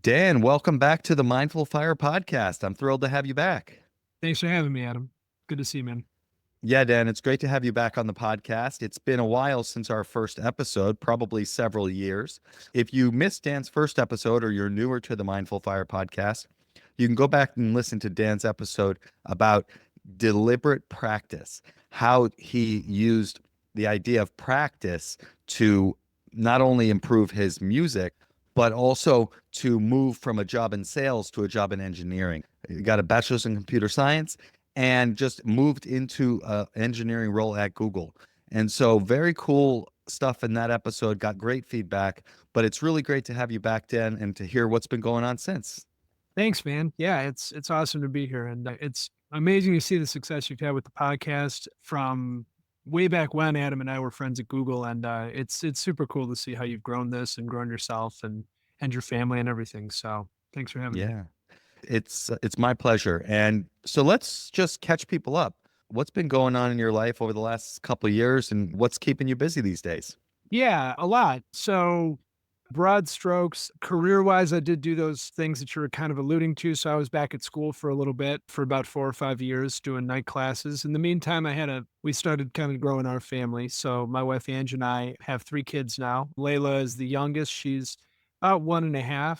Dan, welcome back to the Mindful Fire podcast. I'm thrilled to have you back. Thanks for having me, Adam. Good to see you, man. Yeah, Dan, it's great to have you back on the podcast. It's been a while since our first episode, probably several years. If you missed Dan's first episode or you're newer to the Mindful Fire podcast, you can go back and listen to Dan's episode about deliberate practice, how he used the idea of practice to not only improve his music, but also to move from a job in sales to a job in engineering. He got a bachelor's in computer science and just moved into an engineering role at Google. And so very cool stuff in that episode, got great feedback, but it's really great to have you back, Dan, and to hear what's been going on since. Thanks, man. Yeah, it's awesome to be here, and it's amazing to see the success you've had with the podcast from way back when Adam and I were friends at Google, and it's super cool to see how you've grown this and grown yourself and your family and everything. So thanks for having me. Yeah, it's my pleasure. And so let's just catch people up. What's been going on in your life over the last couple of years and what's keeping you busy these days? Yeah, a lot. So broad strokes, career-wise, I did do those things that you were kind of alluding to. So I was back at school for a little bit, for about 4 or 5 years doing night classes. In the meantime, we started kind of growing our family. So my wife Ange and I have 3 kids now. Layla is the youngest. She's about 1.5.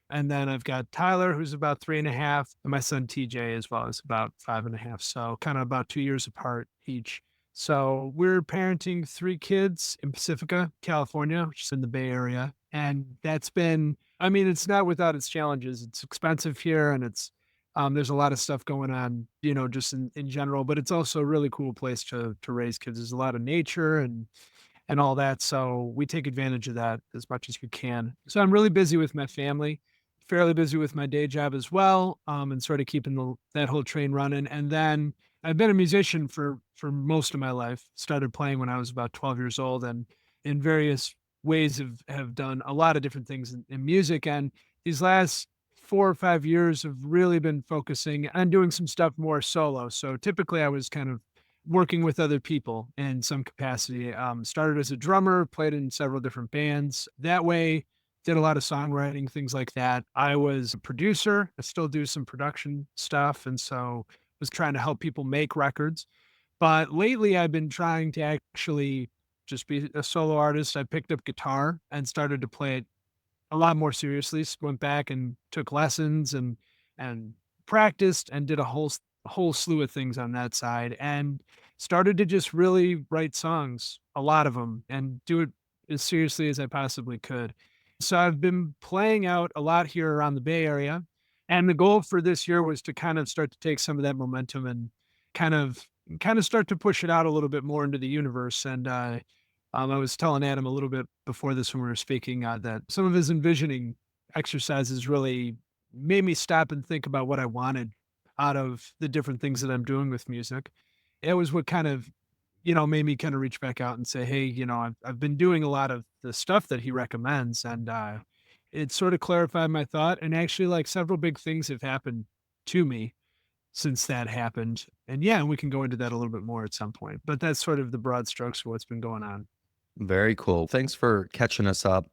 And then I've got Tyler, who's about 3.5, and my son TJ as well is about 5.5. So kind of about 2 years apart each. So we're parenting 3 kids in Pacifica, California, which is in the Bay Area. And that's been, I mean, it's not without its challenges. It's expensive here and there's a lot of stuff going on, just in general, but it's also a really cool place to raise kids. There's a lot of nature and all that. So we take advantage of that as much as we can. So I'm really busy with my family, fairly busy with my day job as well, and sort of keeping that whole train running. And then I've been a musician for most of my life. Started playing when I was about 12 years old, and in various ways have done a lot of different things in music. And these last 4 or 5 years have really been focusing on doing some stuff more solo. So typically I was kind of working with other people in some capacity. Started as a drummer, played in several different bands. That way, did a lot of songwriting, things like that. I was a producer. I still do some production stuff, and so was trying to help people make records. But lately, I've been trying to actually just be a solo artist. I picked up guitar and started to play it a lot more seriously. Went back and took lessons and practiced and did a whole slew of things on that side, and started to just really write songs, a lot of them, and do it as seriously as I possibly could. So I've been playing out a lot here around the Bay Area, and the goal for this year was to kind of start to take some of that momentum and kind of kind of start to push it out a little bit more into the universe. And I was telling Adam a little bit before this when we were speaking that some of his envisioning exercises really made me stop and think about what I wanted out of the different things that I'm doing with music. It was what kind of, made me kind of reach back out and say, hey, I've been doing a lot of the stuff that he recommends. And it sort of clarified my thought. And actually, like several big things have happened to me since that happened. And yeah, we can go into that a little bit more at some point. But that's sort of the broad strokes of what's been going on. Very cool. Thanks for catching us up.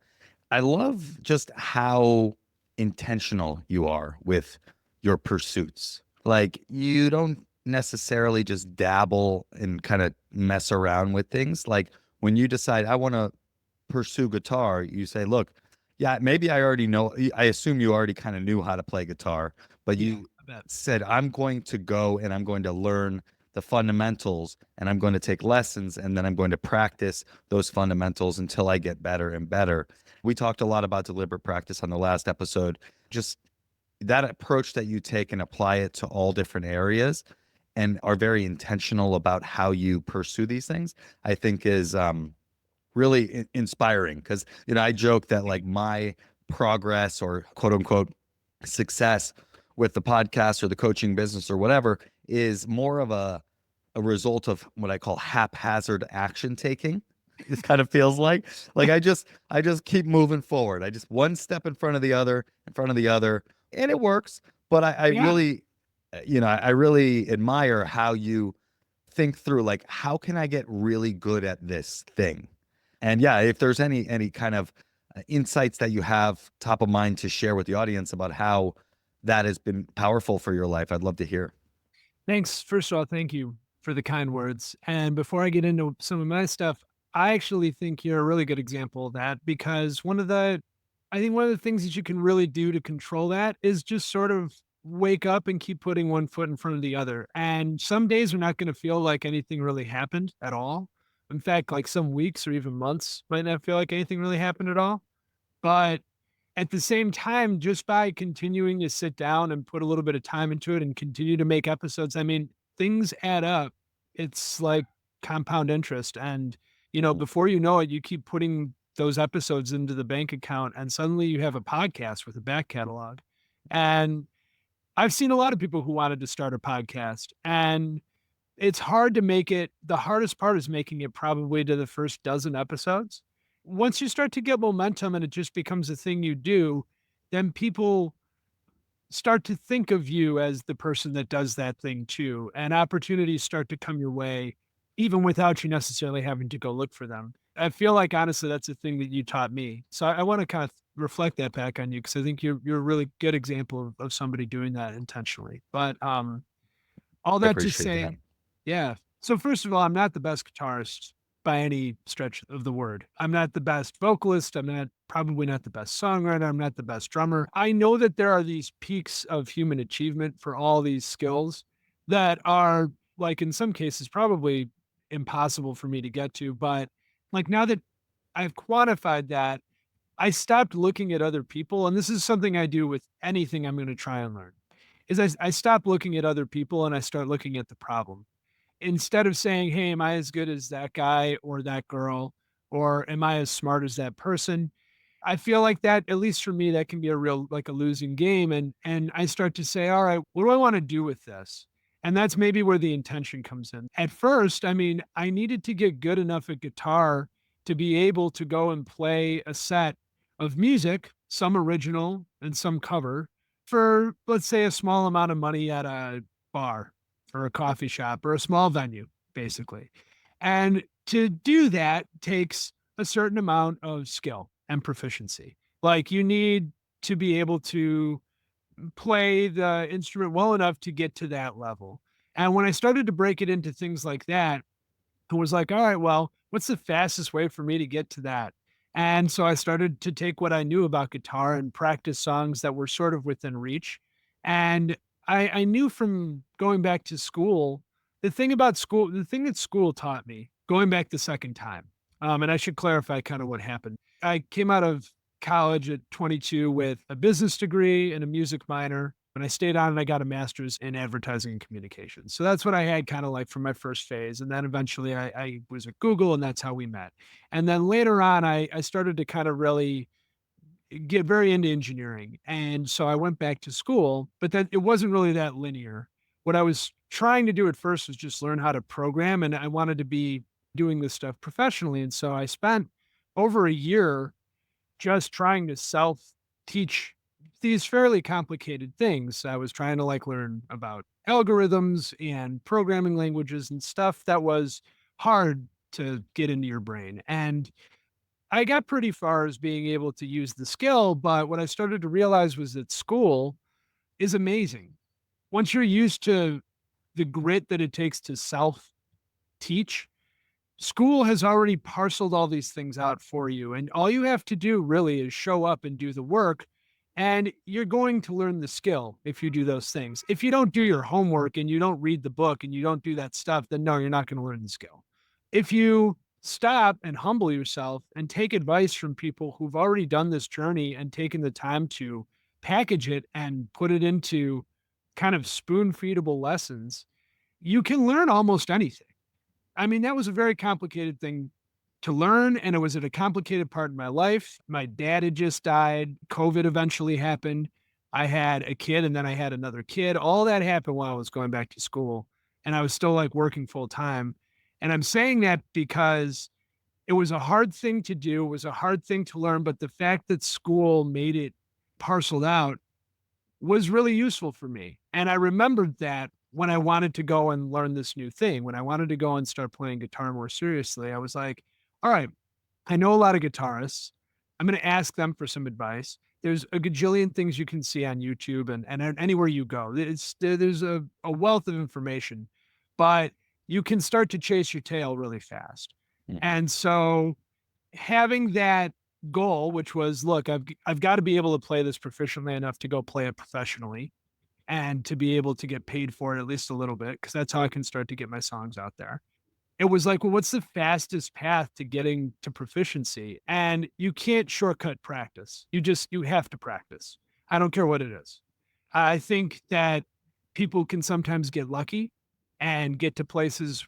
I love just how intentional you are with your pursuits. Like, you don't necessarily just dabble and kind of mess around with things. Like, when you decide, I want to pursue guitar, you say, look, yeah, maybe I already know. I assume you already kind of knew how to play guitar, but Yeah, you I bet. said, I'm going to go and I'm going to learn the fundamentals and I'm going to take lessons and then I'm going to practice those fundamentals until I get better and better. We talked a lot about deliberate practice on the last episode. Just that approach that you take and apply it to all different areas and are very intentional about how you pursue these things, I think is really inspiring. Because, I joke that like my progress or quote unquote success with the podcast or the coaching business or whatever is more of a result of what I call haphazard action taking. It kind of feels like I just keep moving forward. I just one step in front of the other, in front of the other, and it works. But I Yeah. really, I really admire how you think through like how can I get really good at this thing? And yeah, if there's any kind of insights that you have top of mind to share with the audience about how that has been powerful for your life. I'd love to hear. Thanks. First of all, thank you for the kind words. And before I get into some of my stuff, I actually think you're a really good example of that because I think one of the things that you can really do to control that is just sort of wake up and keep putting one foot in front of the other. And some days are not going to feel like anything really happened at all. In fact, like some weeks or even months might not feel like anything really happened at all. But at the same time, just by continuing to sit down and put a little bit of time into it and continue to make episodes, I mean, things add up. It's like compound interest. And, before you know it, you keep putting those episodes into the bank account and suddenly you have a podcast with a back catalog. And I've seen a lot of people who wanted to start a podcast and it's hard to make it. The hardest part is making it probably to the first dozen episodes. Once you start to get momentum and it just becomes a thing you do, then people start to think of you as the person that does that thing too. And opportunities start to come your way, even without you necessarily having to go look for them. I feel like honestly, that's a thing that you taught me. So I want to kind of reflect that back on you because I think you're a really good example of somebody doing that intentionally. But all I that to appreciate that. say, yeah. So first of all, I'm not the best guitarist by any stretch of the word. I'm not the best vocalist. I'm not probably not the best songwriter. I'm not the best drummer. I know that there are these peaks of human achievement for all these skills that are like in some cases probably impossible for me to get to. But like now that I've quantified that, I stopped looking at other people. And this is something I do with anything I'm going to try and learn is I stop looking at other people and I start looking at the problem. Instead of saying, "Hey, am I as good as that guy or that girl? Or am I as smart as that person?" I feel like that, at least for me, that can be a real like a losing game. And I start to say, all right, what do I want to do with this? And that's maybe where the intention comes in. At first, I mean, I needed to get good enough at guitar to be able to go and play a set of music, some original and some cover, for let's say a small amount of money at a bar or a coffee shop or a small venue, basically. And to do that takes a certain amount of skill and proficiency. Like you need to be able to play the instrument well enough to get to that level. And when I started to break it into things like that, I was like, all right, well, what's the fastest way for me to get to that? And so I started to take what I knew about guitar and practice songs that were sort of within reach. And I knew from going back to school, the thing that school taught me, going back the second time, and I should clarify kind of what happened. I came out of college at 22 with a business degree and a music minor. And I stayed on and I got a master's in advertising and communications. So that's what I had kind of like for my first phase. And then eventually I was at Google and that's how we met. And then later on, I started to kind of really get very into engineering. And so I went back to school, but then it wasn't really that linear. What I was trying to do at first was just learn how to program and I wanted to be doing this stuff professionally. And so I spent over a year just trying to self teach these fairly complicated things. I was trying to like learn about algorithms and programming languages and stuff that was hard to get into your brain. And I got pretty far as being able to use the skill, but what I started to realize was that school is amazing. Once you're used to the grit that it takes to self teach, school has already parceled all these things out for you. And all you have to do really is show up and do the work. And you're going to learn the skill if you do those things. If you don't do your homework and you don't read the book and you don't do that stuff, then no, you're not going to learn the skill. If you stop and humble yourself and take advice from people who've already done this journey and taken the time to package it and put it into kind of spoon feedable lessons, you can learn almost anything. I mean, that was a very complicated thing to learn, and it was at a complicated part in my life. My dad had just died. COVID eventually happened. I had a kid, and then I had another kid. All that happened while I was going back to school, and I was still like working full time. And I'm saying that because it was a hard thing to do. It was a hard thing to learn, but the fact that school made it parceled out was really useful for me. And I remembered that when I wanted to go and learn this new thing, when I wanted to go and start playing guitar more seriously, I was like, all right, I know a lot of guitarists. I'm going to ask them for some advice. There's a gajillion things you can see on YouTube and anywhere you go. There's a wealth of information, but you can start to chase your tail really fast. Mm. And so having that goal, which was, look, I've got to be able to play this proficiently enough to go play it professionally and to be able to get paid for it at least a little bit, because that's how I can start to get my songs out there. It was like, well, what's the fastest path to getting to proficiency? And you can't shortcut practice. You have to practice. I don't care what it is. I think that people can sometimes get lucky and get to places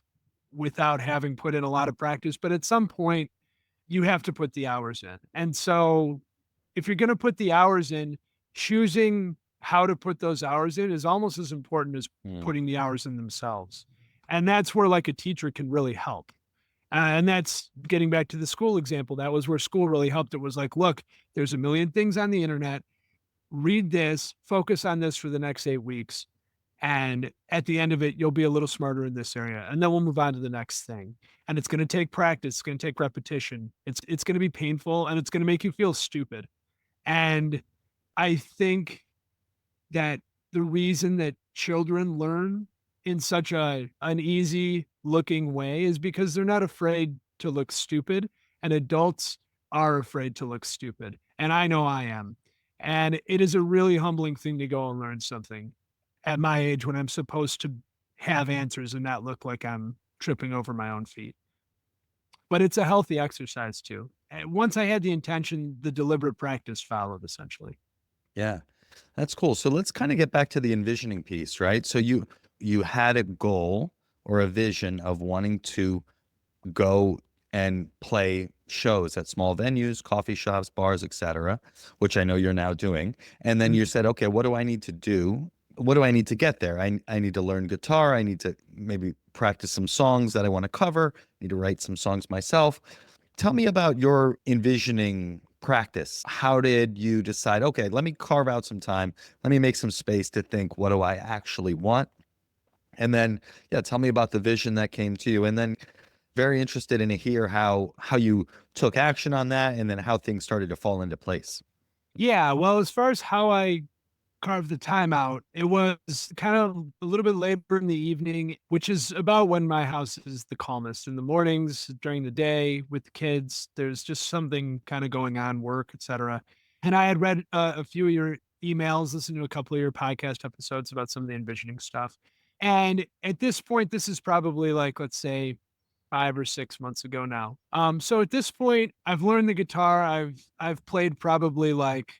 without having put in a lot of practice. But at some point, you have to put the hours in. And so if you're going to put the hours in, choosing how to put those hours in is almost as important as Mm. putting the hours in themselves. And that's where like a teacher can really help. And that's getting back to the school example. That was where school really helped. It was like, look, there's a million things on the internet. Read this, focus on this for the next 8 weeks. And at the end of it, you'll be a little smarter in this area. And then we'll move on to the next thing. And it's going to take practice. It's going to take repetition. It's going to be painful and it's going to make you feel stupid. And I think that the reason that children learn in such an easy looking way is because they're not afraid to look stupid, and adults are afraid to look stupid. And I know I am. And it is a really humbling thing to go and learn something at my age when I'm supposed to have answers and not look like I'm tripping over my own feet. But it's a healthy exercise too. And once I had the intention, the deliberate practice followed essentially. Yeah. That's cool. So let's kind of get back to the envisioning piece, right? So you had a goal or a vision of wanting to go and play shows at small venues, coffee shops, bars, etc., which I know you're now doing. And then you said, okay, what do I need to do? What do I need to get there? I need to learn guitar. I need to maybe practice some songs that I want to cover. I need to write some songs myself. Tell me about your envisioning practice. How did you decide, okay, let me carve out some time. Let me make some space to think, what do I actually want? And then, yeah, tell me about the vision that came to you. And then very interested in to hear how you took action on that and then how things started to fall into place. Yeah, well, as far as how I carved the time out, it was kind of a little bit later in the evening, which is about when my house is the calmest. In the mornings, during the day with the kids, there's just something kind of going on, work, etc. And I had read a few of your emails, listened to a couple of your podcast episodes about some of the envisioning stuff. And at this point, this is probably like, let's say, 5 or 6 months ago now. So at this point, I've learned the guitar. I've played probably like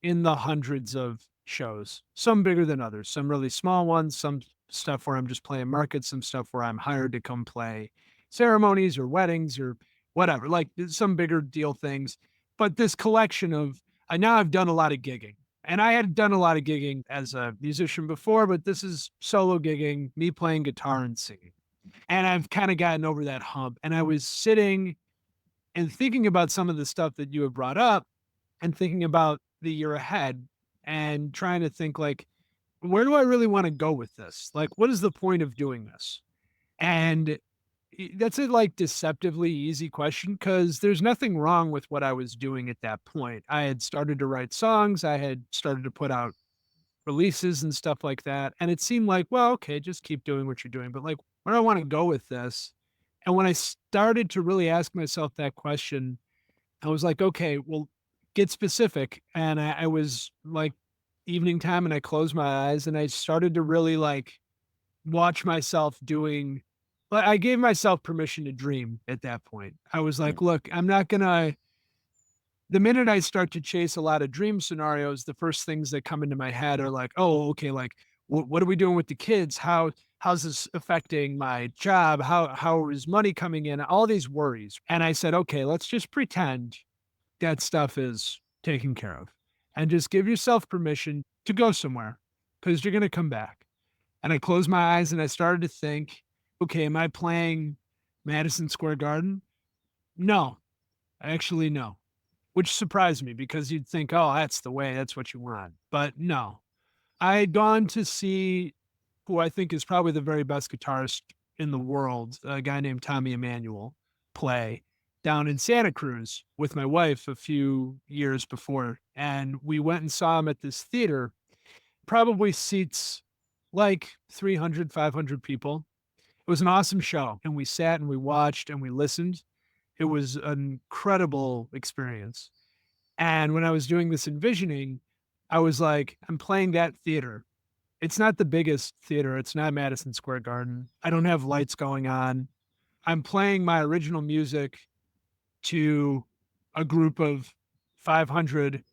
in the hundreds of shows, some bigger than others, some really small ones, some stuff where I'm just playing markets, some stuff where I'm hired to come play ceremonies or weddings or whatever, like some bigger deal things. But this collection of, I now I've done a lot of gigging. And I had done a lot of gigging as a musician before, but this is solo gigging, me playing guitar and singing. And I've kind of gotten over that hump. And I was sitting and thinking about some of the stuff that you have brought up and thinking about the year ahead and trying to think like, where do I really want to go with this? Like, what is the point of doing this? And that's a like deceptively easy question because there's nothing wrong with what I was doing at that point. I had started to write songs, I had started to put out releases and stuff like that. And it seemed like, well, okay, just keep doing what you're doing. But like, where do I want to go with this? And when I started to really ask myself that question, I was like, okay, well, get specific. And I was like, evening time, and I closed my eyes and I started to really like watch myself doing, like, I gave myself permission to dream at that point. I was Mm. like, look, I'm not going to, the minute I start to chase a lot of dream scenarios, the first things that come into my head are like, oh, okay, like what are we doing with the kids? How's this affecting my job? How is money coming in? All these worries. And I said, okay, let's just pretend that stuff is taken care of. And just give yourself permission to go somewhere because you're gonna come back. And I closed my eyes and I started to think, okay, am I playing Madison Square Garden? No, actually no, which surprised me because you'd think, "Oh, that's the way, that's what you want." But no. I had gone to see who I think is probably the very best guitarist in the world, a guy named Tommy Emmanuel, play. down in Santa Cruz with my wife a few years before. And we went and saw him at this theater, probably seats like 300, 500 people. It was an awesome show. And we sat and we watched and we listened. It was an incredible experience. And when I was doing this envisioning, I was like, I'm playing that theater. It's not the biggest theater. It's not Madison Square Garden. I don't have lights going on. I'm playing my original music to a group of 500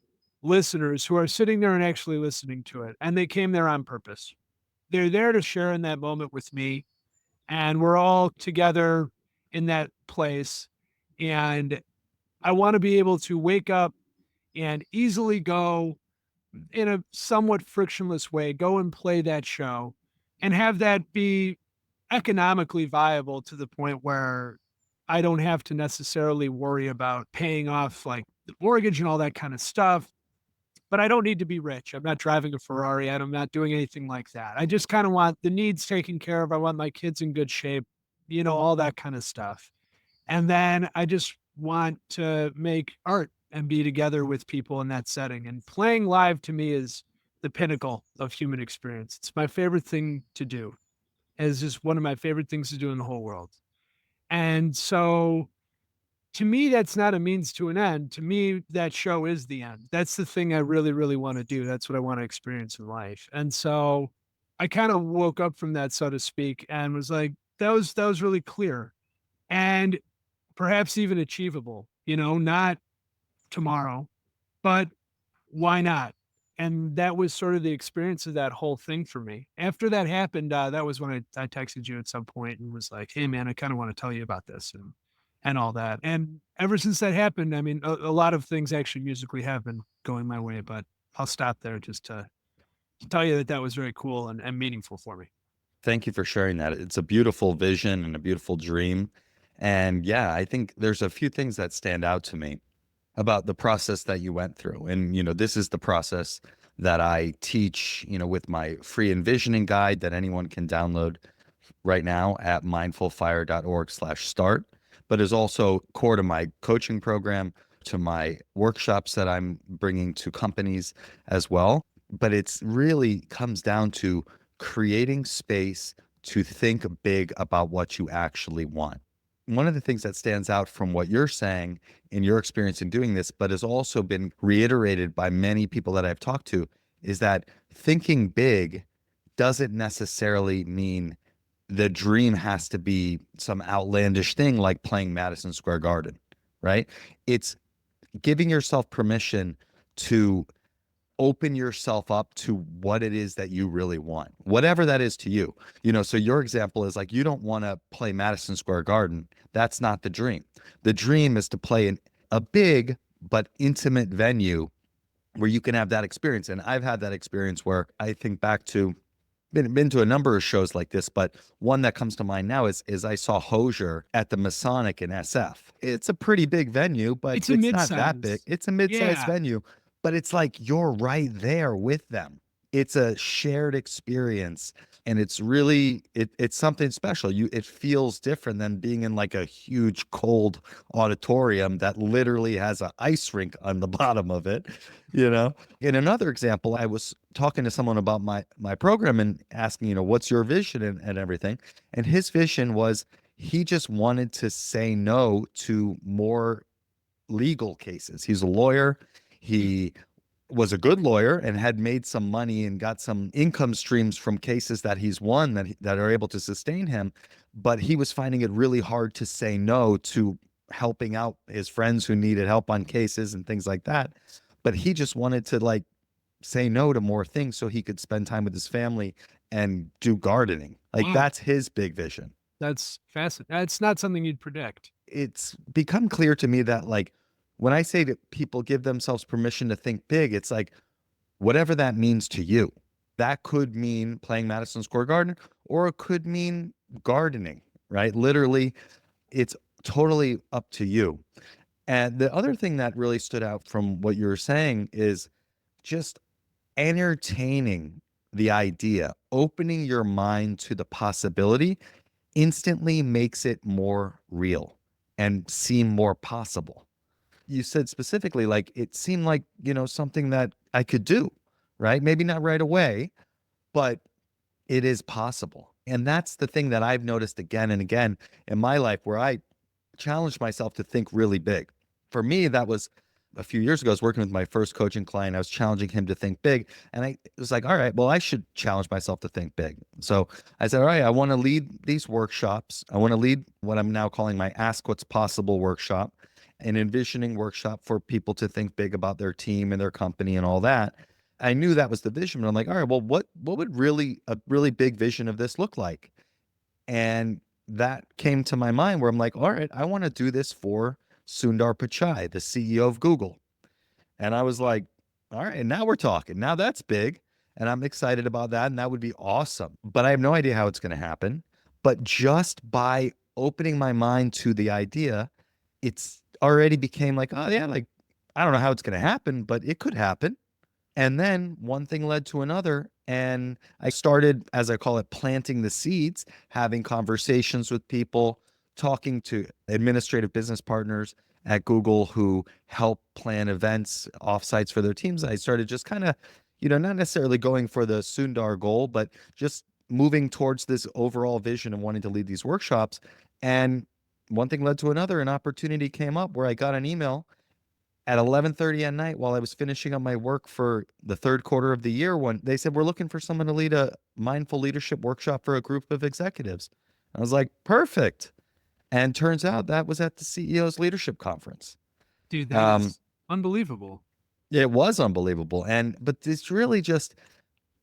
listeners who are sitting there and actually listening to it. And they came there on purpose. They're there to share in that moment with me. And we're all together in that place. And I want to be able to wake up and easily go in a somewhat frictionless way, go and play that show and have that be economically viable to the point where I don't have to necessarily worry about paying off like the mortgage and all that kind of stuff. But I don't need to be rich. I'm not driving a Ferrari. I'm not doing anything like that. I just kind of want the needs taken care of. I want my kids in good shape, all that kind of stuff. And then I just want to make art and be together with people in that setting. And playing live to me is the pinnacle of human experience. It's my favorite thing to do. It's just one of my favorite things to do in the whole world. And so to me, that's not a means to an end. To me, that show is the end. That's the thing I really, really want to do. That's what I want to experience in life. And so I kind of woke up from that, so to speak, and was like, that was really clear and perhaps even achievable, not tomorrow, but why not? And that was sort of the experience of that whole thing for me. After that happened, that was when I texted you at some point and was like, "Hey, man, I kind of want to tell you about this and all that." And ever since that happened, I mean, a lot of things actually musically have been going my way, but I'll stop there just to tell you that that was very cool and meaningful for me. Thank you for sharing that. It's a beautiful vision and a beautiful dream. And yeah, I think there's a few things that stand out to me about the process that you went through. And, this is the process that I teach, with my free envisioning guide that anyone can download right now at mindfulfire.org/start, but is also core to my coaching program, to my workshops that I'm bringing to companies as well. But it's really comes down to creating space to think big about what you actually want. One of the things that stands out from what you're saying in your experience in doing this, but has also been reiterated by many people that I've talked to, is that thinking big doesn't necessarily mean the dream has to be some outlandish thing like playing Madison Square Garden, right? It's giving yourself permission to open yourself up to what it is that you really want, whatever that is to you. So your example is like, you don't want to play Madison Square Garden. That's not the dream. The dream is to play in a big but intimate venue where you can have that experience. And I've had that experience where I think back to been to a number of shows like this, but one that comes to mind now is I saw Hosier at the Masonic in SF. It's a pretty big venue, but It's a it's not that big. mid-size. It's a mid-sized Yeah. venue, but it's like you're right there with them. It's a shared experience, and it's really it's something special. It feels different than being in like a huge cold auditorium that literally has an ice rink on the bottom of it, you know. In another example, I was talking to someone about my program and asking, what's your vision and everything. And his vision was he just wanted to say no to more legal cases. He's a lawyer. He was a good lawyer and had made some money and got some income streams from cases that he's won that are able to sustain him. But he was finding it really hard to say no to helping out his friends who needed help on cases and things like that. But he just wanted to like say no to more things so he could spend time with his family and do gardening. Like Wow. that's his big vision. That's fascinating. That's not something you'd predict. It's become clear to me that like when I say that people give themselves permission to think big, it's like whatever that means to you. That could mean playing Madison Square Garden or it could mean gardening, right? Literally, it's totally up to you. And the other thing that really stood out from what you were saying is just entertaining the idea, opening your mind to the possibility instantly makes it more real. and seem more possible. You said specifically, like, it seemed like, something that I could do, right? Maybe not right away, but it is possible. And that's the thing that I've noticed again and again in my life, where I challenge myself to think really big. For me, that was a few years ago. I was working with my first coaching client. I was challenging him to think big. And I was like, all right, well, I should challenge myself to think big. So I said, all right, I want to lead these workshops. I want to lead what I'm now calling my Ask What's Possible workshop, an envisioning workshop for people to think big about their team and their company and all that. I knew that was the vision, but I'm like, all right, well, what would really a really big vision of this look like? And that came to my mind where I'm like, all right, I want to do this for Sundar Pichai, the CEO of Google. And I was like, all right, now we're talking. Now that's big. And I'm excited about that. And that would be awesome. But I have no idea how it's going to happen. But just by opening my mind to the idea, it's already became like, oh, yeah, like, I don't know how it's going to happen, but it could happen. And then one thing led to another. And I started, as I call it, planting the seeds, having conversations with people, talking to administrative business partners at Google who help plan events, offsites for their teams. I started just kind of, not necessarily going for the Sundar goal, but just moving towards this overall vision of wanting to lead these workshops. And one thing led to another. An opportunity came up where I got an email at 11:30 at night while I was finishing up my work for the third quarter of the year, when they said, we're looking for someone to lead a mindful leadership workshop for a group of executives. I was like, perfect. And turns out that was at the CEO's leadership conference. Dude, that Um, is unbelievable. it was unbelievable. But it's really just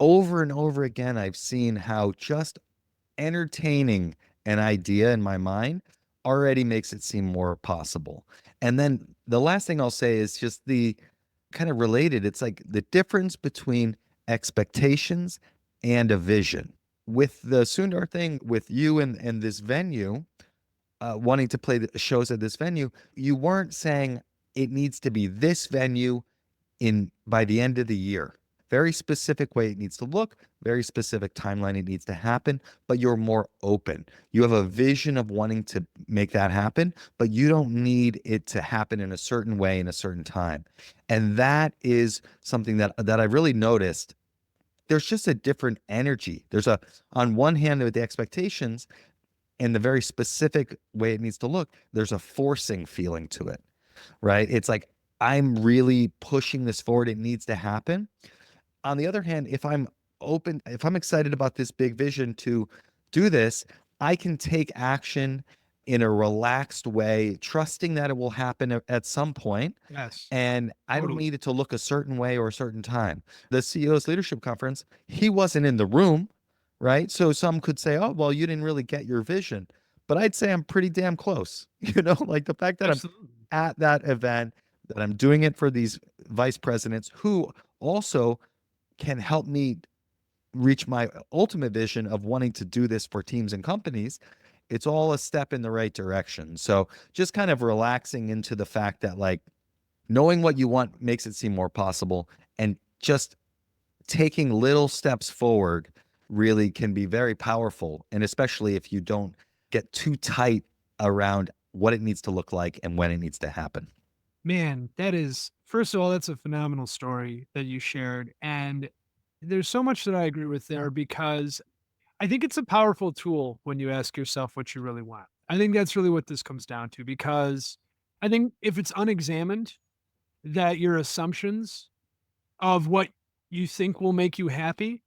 over and over again, I've seen how just entertaining an idea in my mind already makes it seem more possible. And then the last thing I'll say is just the kind of related. It's like the difference between expectations and a vision. With the Sundar thing, with you and this venue, wanting to play the shows at this venue, you weren't saying it needs to be this venue in by the end of the year. Very specific way it needs to look, very specific timeline it needs to happen, but you're more open. You have a vision of wanting to make that happen, but you don't need it to happen in a certain way in a certain time. And that is something that I really noticed. There's just a different energy. On one hand, with the expectations and the very specific way it needs to look, there's a forcing feeling to it, right? It's like, I'm really pushing this forward. It needs to happen. On the other hand, if I'm excited about this big vision to do this, I can take action in a relaxed way, trusting that it will happen at some point, Yes, and I don't totally. need it to look a certain way or a certain time. The CEO's leadership conference, he wasn't in the room, right? So some could say, oh, well, you didn't really get your vision. But I'd say I'm pretty damn close. Like the fact that I'm Absolutely. at that event, that I'm doing it for these vice presidents who also can help me reach my ultimate vision of wanting to do this for teams and companies. It's all a step in the right direction. So just kind of relaxing into the fact that, like, knowing what you want makes it seem more possible, and just taking little steps forward really can be very powerful. And especially if you don't get too tight around what it needs to look like and when it needs to happen. Man, that is, first of all, that's a phenomenal story that you shared. And there's so much that I agree with there because I think it's a powerful tool when you ask yourself what you really want. I think that's really what this comes down to because I think if it's unexamined, that your assumptions of what you think will make you happy,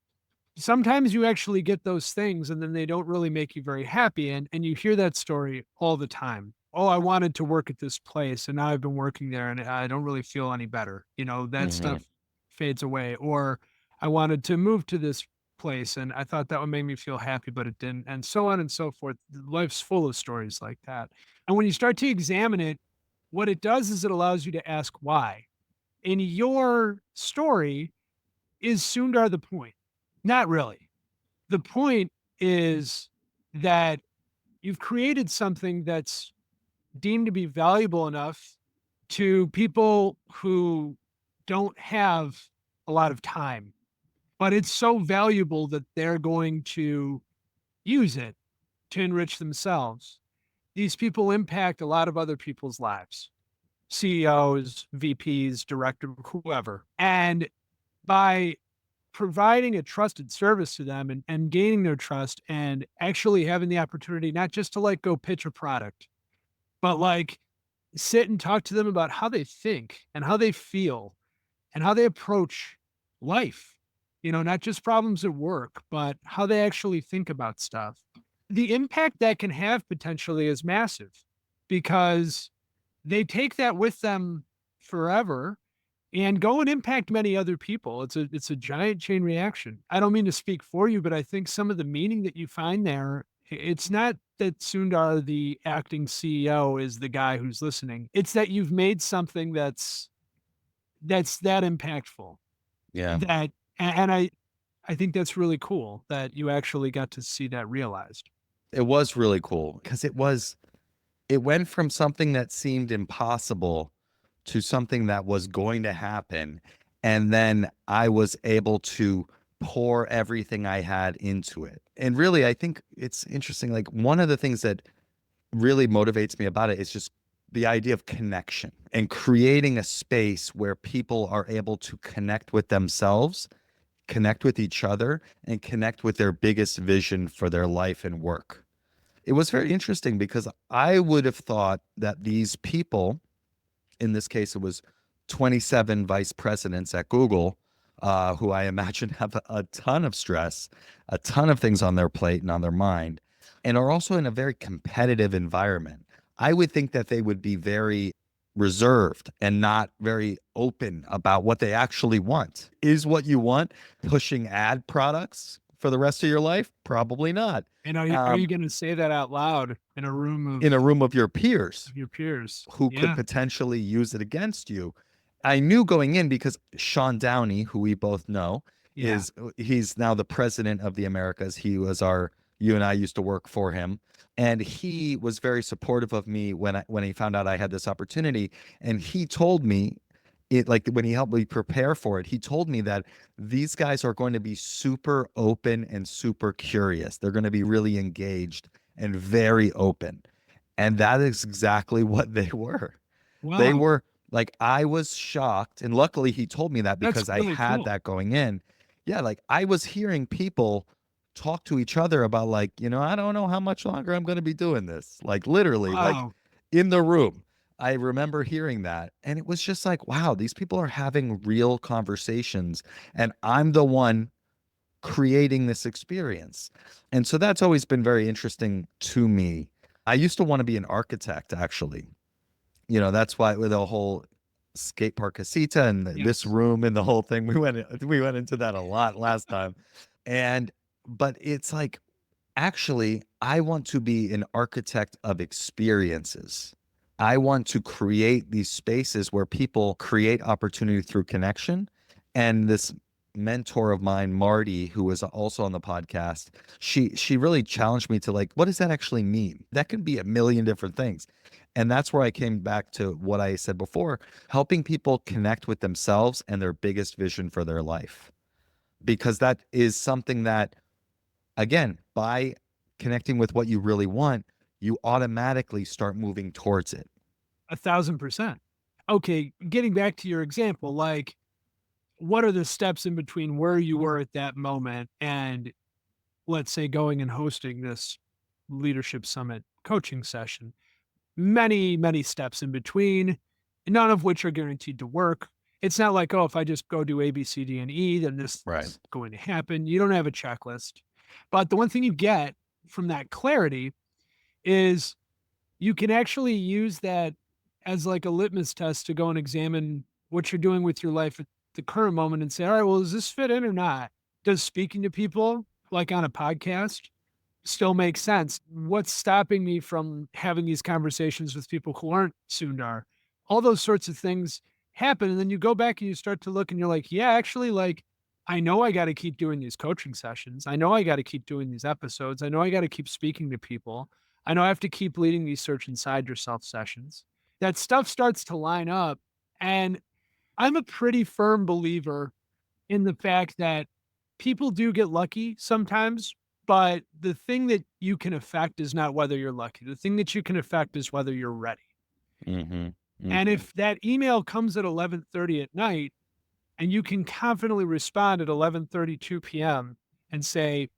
sometimes you actually get those things and then they don't really make you very happy. And you hear that story all the time. Oh, I wanted to work at this place and now I've been working there and I don't really feel any better. That Hmm. stuff fades away. Or I wanted to move to this place and I thought that would make me feel happy, but it didn't. And so on and so forth. Life's full of stories like that. And when you start to examine it, what it does is it allows you to ask why. In your story, is Sundar the point? Not really. The point is that you've created something that's deemed to be valuable enough to people who don't have a lot of time, but it's so valuable that they're going to use it to enrich themselves. these people impact a lot of other people's lives, CEOs, VPs, director, whoever. And by providing a trusted service to them and gaining their trust and actually having the opportunity not just to like go pitch a product, but like sit and talk to them about how they think and how they feel and how they approach life. Not just problems at work, but how they actually think about stuff. The impact that can have potentially is massive because they take that with them forever and go and impact many other people. It's a giant chain reaction. I don't mean to speak for you, but I think some of the meaning that you find there, it's not that Sundar, the acting CEO, is the guy who's listening. It's that you've made something that's that impactful. Yeah. That and I think that's really cool that you actually got to see that realized. It was really cool because it went from something that seemed impossible to something that was going to happen. And then I was able to pour everything I had into it. And really, I think it's interesting. Like, one of the things that really motivates me about it is just the idea of connection and creating a space where people are able to connect with themselves, connect with each other, and connect with their biggest vision for their life and work. It was very interesting because I would have thought that these people, in this case, it was 27 vice presidents at Google, who I imagine have a ton of stress, a ton of things on their plate and on their mind, and are also in a very competitive environment. I would think that they would be very reserved and not very open about what they actually want. Is what you want pushing ad products for the rest of your life? Probably not. And are you Um, gonna say that out loud in a room in a room of your peers of your peers? who could Yeah, potentially use it against you. I knew going in because Sean Downey, who we both know, yeah. he's now the president of the Americas. You and I used to work for him, and he was very supportive of me when he found out I had this opportunity. And he told me, it like when he helped me prepare for it, he told me that these guys are going to be super open and super curious. They're going to be really engaged and very open. And that is exactly what they were. They Wow, were like, I was shocked. And luckily, he told me that that's because I really had cool. that going in. Yeah, like I was hearing people talk to each other about, like, I don't know how much longer I'm going to be doing this. Like, literally, like Wow. in the room. I remember hearing that. And it was just like, wow, these people are having real conversations. And I'm the one creating this experience. And so that's always been very interesting to me. I used to want to be an architect, actually. That's why with the whole skate park casita and this Yes. room and the whole thing, we went into that a lot last time. And but it's like, actually, I want to be an architect of experiences. I want to create these spaces where people create opportunity through connection. And this mentor of mine, Marty, who was also on the podcast, she really challenged me to, like, what does that actually mean? That can be a million different things. And that's where I came back to what I said before, helping people connect with themselves and their biggest vision for their life. Because that is something that, again, by connecting with what you really want, you automatically start moving towards it. 1,000%. Okay, getting back to your example, like, what are the steps in between where you were at that moment and, let's say, going and hosting this leadership summit coaching session? Many, many steps in between, none of which are guaranteed to work. It's not like, oh, if I just go do A, B, C, D, and E, then this Right. is going to happen. You don't have a checklist. But the one thing you get from that clarity is you can actually use that as like a litmus test to go and examine what you're doing with your life at the current moment and say, all right, well, does this fit in or not? Does speaking to people like on a podcast still make sense? What's stopping me from having these conversations with people who aren't Sundar? All those sorts of things happen. And then you go back and you start to look and you're like, yeah, actually, like, I know I got to keep doing these coaching sessions. I know I got to keep doing these episodes. I know I got to keep speaking to people. I know I have to keep leading these search inside yourself sessions. That stuff starts to line up. And I'm a pretty firm believer in the fact that people do get lucky sometimes, But the thing that you can affect is not whether you're lucky. The thing that you can affect is whether you're ready. Mm-hmm. And Mm-hmm. if that email comes at 11:30 at night and you can confidently respond at 11:32 p.m. and say,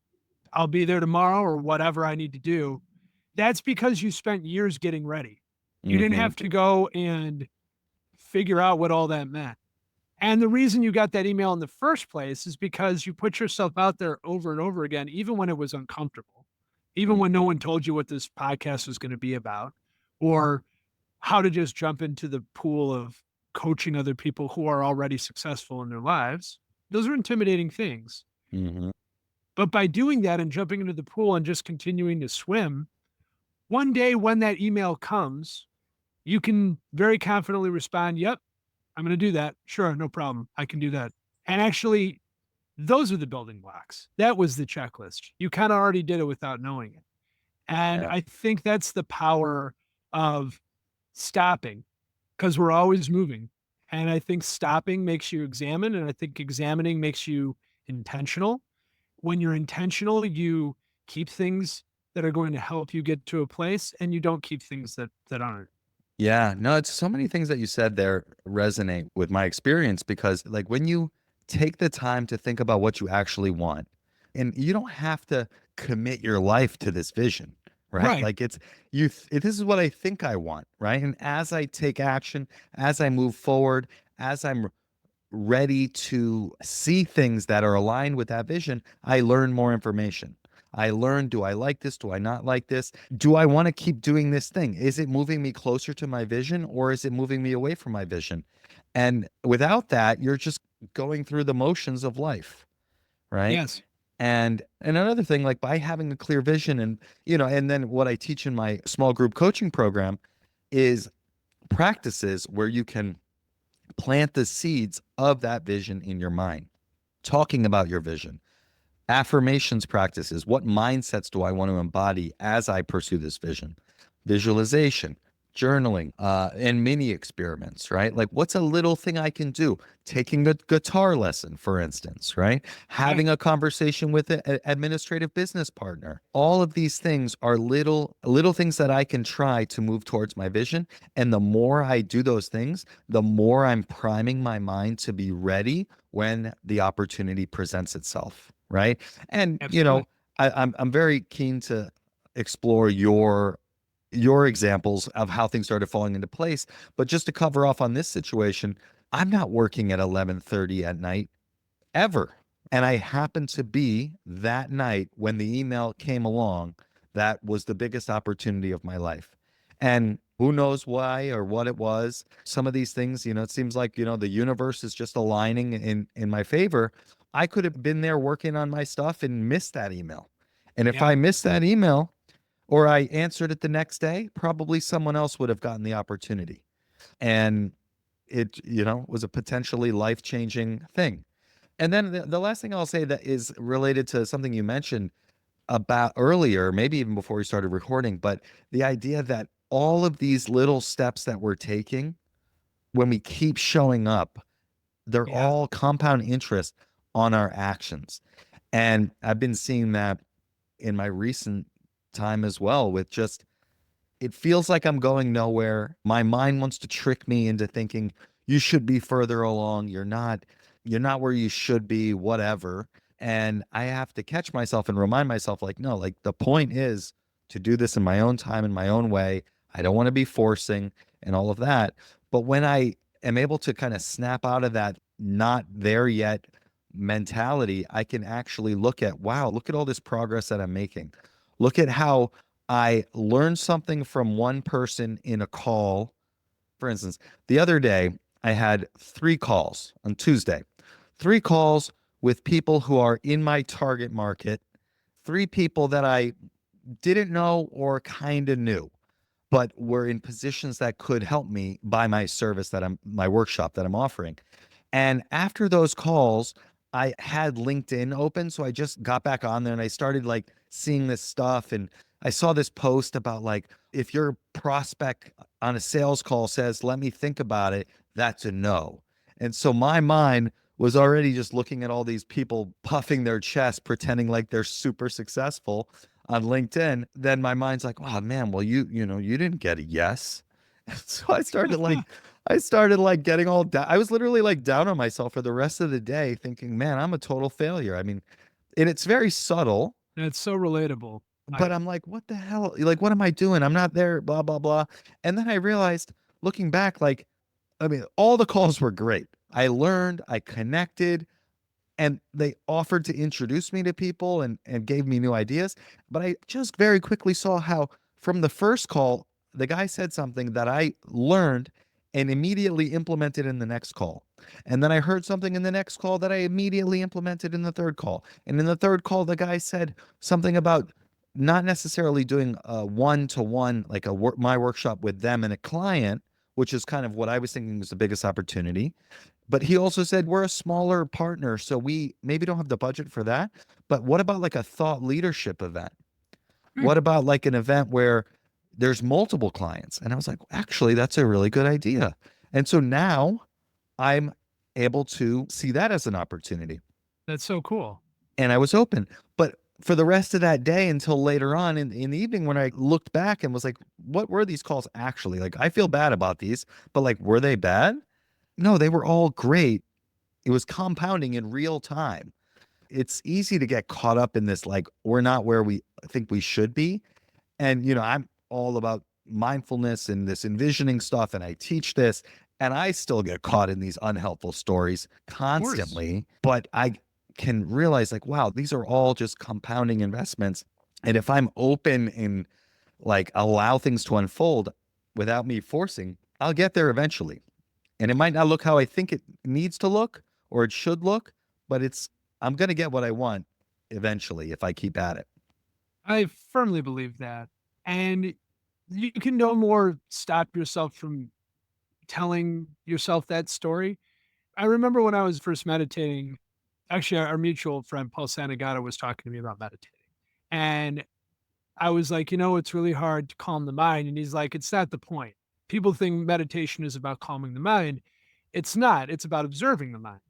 I'll be there tomorrow or whatever I need to do, that's because you spent years getting ready. You didn't Mm-hmm. have to go and figure out what all that meant. And the reason you got that email in the first place is because you put yourself out there over and over again, even when it was uncomfortable, even when no one told you what this podcast was going to be about, or how to just jump into the pool of coaching other people who are already successful in their lives. Those are intimidating things. Mm-hmm. But by doing that and jumping into the pool and just continuing to swim, one day when that email comes, you can very confidently respond, yep, I'm going to do that. Sure, no problem. I can do that. And actually, those are the building blocks. That was the checklist. You kind of already did it without knowing it. And Yeah. I think that's the power of stopping because we're always moving. And I think stopping makes you examine. And I think examining makes you intentional. When you're intentional, you keep things that are going to help you get to a place and you don't keep things that aren't. Yeah, no, it's so many things that you said there resonate with my experience because like when you take the time to think about what you actually want, and you don't have to commit your life to this vision, right? Right. Like this is what I think I want, right? And as I take action, as I move forward, as I'm ready to see things that are aligned with that vision, I learn more information. I learn, do I like this? Do I not like this? Do I want to keep doing this thing? Is it moving me closer to my vision or is it moving me away from my vision? And without that, you're just going through the motions of life, right? Yes. And another thing, like by having a clear vision and and then what I teach in my small group coaching program is practices where you can plant the seeds of that vision in your mind, talking about your vision, affirmations practices. What mindsets do I want to embody as I pursue this vision? Visualization, journaling, and mini experiments, right? Like, what's a little thing I can do? Taking a guitar lesson, for instance, right? Right. Having a conversation with an administrative business partner. All of these things are little things that I can try to move towards my vision. And the more I do those things, the more I'm priming my mind to be ready when the opportunity presents itself, right? And Absolutely. I'm very keen to explore your examples of how things started falling into place. But just to cover off on this situation, I'm not working at 11:30 at night ever. And I happened to be that night when the email came along that was the biggest opportunity of my life. And who knows why or what it was. Some of these things, it seems like, the universe is just aligning in my favor. I could have been there working on my stuff and missed that email. And if Yeah. I missed that email or I answered it the next day, probably someone else would have gotten the opportunity. And it, was a potentially life-changing thing. And then the last thing I'll say that is related to something you mentioned about earlier, maybe even before we started recording, but the idea that all of these little steps that we're taking, when we keep showing up, they're Yeah. all compound interest on our actions. And I've been seeing that in my recent time as well, with just it feels like I'm going nowhere. My mind wants to trick me into thinking you should be further along. You're not where you should be, whatever. And I have to catch myself and remind myself like, no, like the point is to do this in my own time, in my own way. I don't want to be forcing and all of that. But when I am able to kind of snap out of that not there yet mentality, I can actually look at, wow, look at all this progress that I'm making. Look at how I learned something from one person in a call. For instance, the other day, I had 3 calls on Tuesday, 3 calls with people who are in my target market, 3 people that I didn't know or kind of knew, but were in positions that could help me buy my service my workshop that I'm offering. And after those calls, I had LinkedIn open. So I just got back on there and I started like seeing this stuff. And I saw this post about like, if your prospect on a sales call says, let me think about it, that's a no. And so my mind was already just looking at all these people puffing their chest, pretending like they're super successful on LinkedIn, then my mind's like, "Oh man, well you didn't get a yes." So I started like getting all down. I was literally like down on myself for the rest of the day, thinking, "Man, I'm a total failure." I mean, and it's very subtle, That's so relatable. but I'm like, "What the hell? Like, what am I doing? I'm not there." Blah blah blah. And then I realized, looking back, like, I mean, all the calls were great. I learned, I connected, and they offered to introduce me to people and gave me new ideas. But I just very quickly saw how from the first call, the guy said something that I learned and immediately implemented in the next call. And then I heard something in the next call that I immediately implemented in the third call. And in the third call, the guy said something about not necessarily doing a one to one, like my workshop with them and a client, which is kind of what I was thinking was the biggest opportunity. But he also said we're a smaller partner, so we maybe don't have the budget for that. But what about like a thought leadership event? Hmm. What about like an event where there's multiple clients? And I was like, actually, that's a really good idea. And so now I'm able to see that as an opportunity. That's so cool. And I was open. But for the rest of that day until later on in the evening, when I looked back and was like, what were these calls actually? Like, I feel bad about these, but like, were they bad? No, they were all great. It was compounding in real time. It's easy to get caught up in this, like, we're not where we think we should be. And, I'm all about mindfulness and this envisioning stuff, and I teach this, and I still get caught in these unhelpful stories Of course. constantly. But I can realize, like, wow, these are all just compounding investments. And if I'm open and like allow things to unfold without me forcing, I'll get there eventually. And it might not look how I think it needs to look or it should look, but I'm going to get what I want eventually if I keep at it. I firmly believe that. And you can no more stop yourself from telling yourself that story. I remember when I was first meditating, actually, our mutual friend, Paul Santagata, was talking to me about meditating. And I was like, it's really hard to calm the mind. And he's like, it's not the point. People think meditation is about calming the mind. It's not. It's about observing the mind.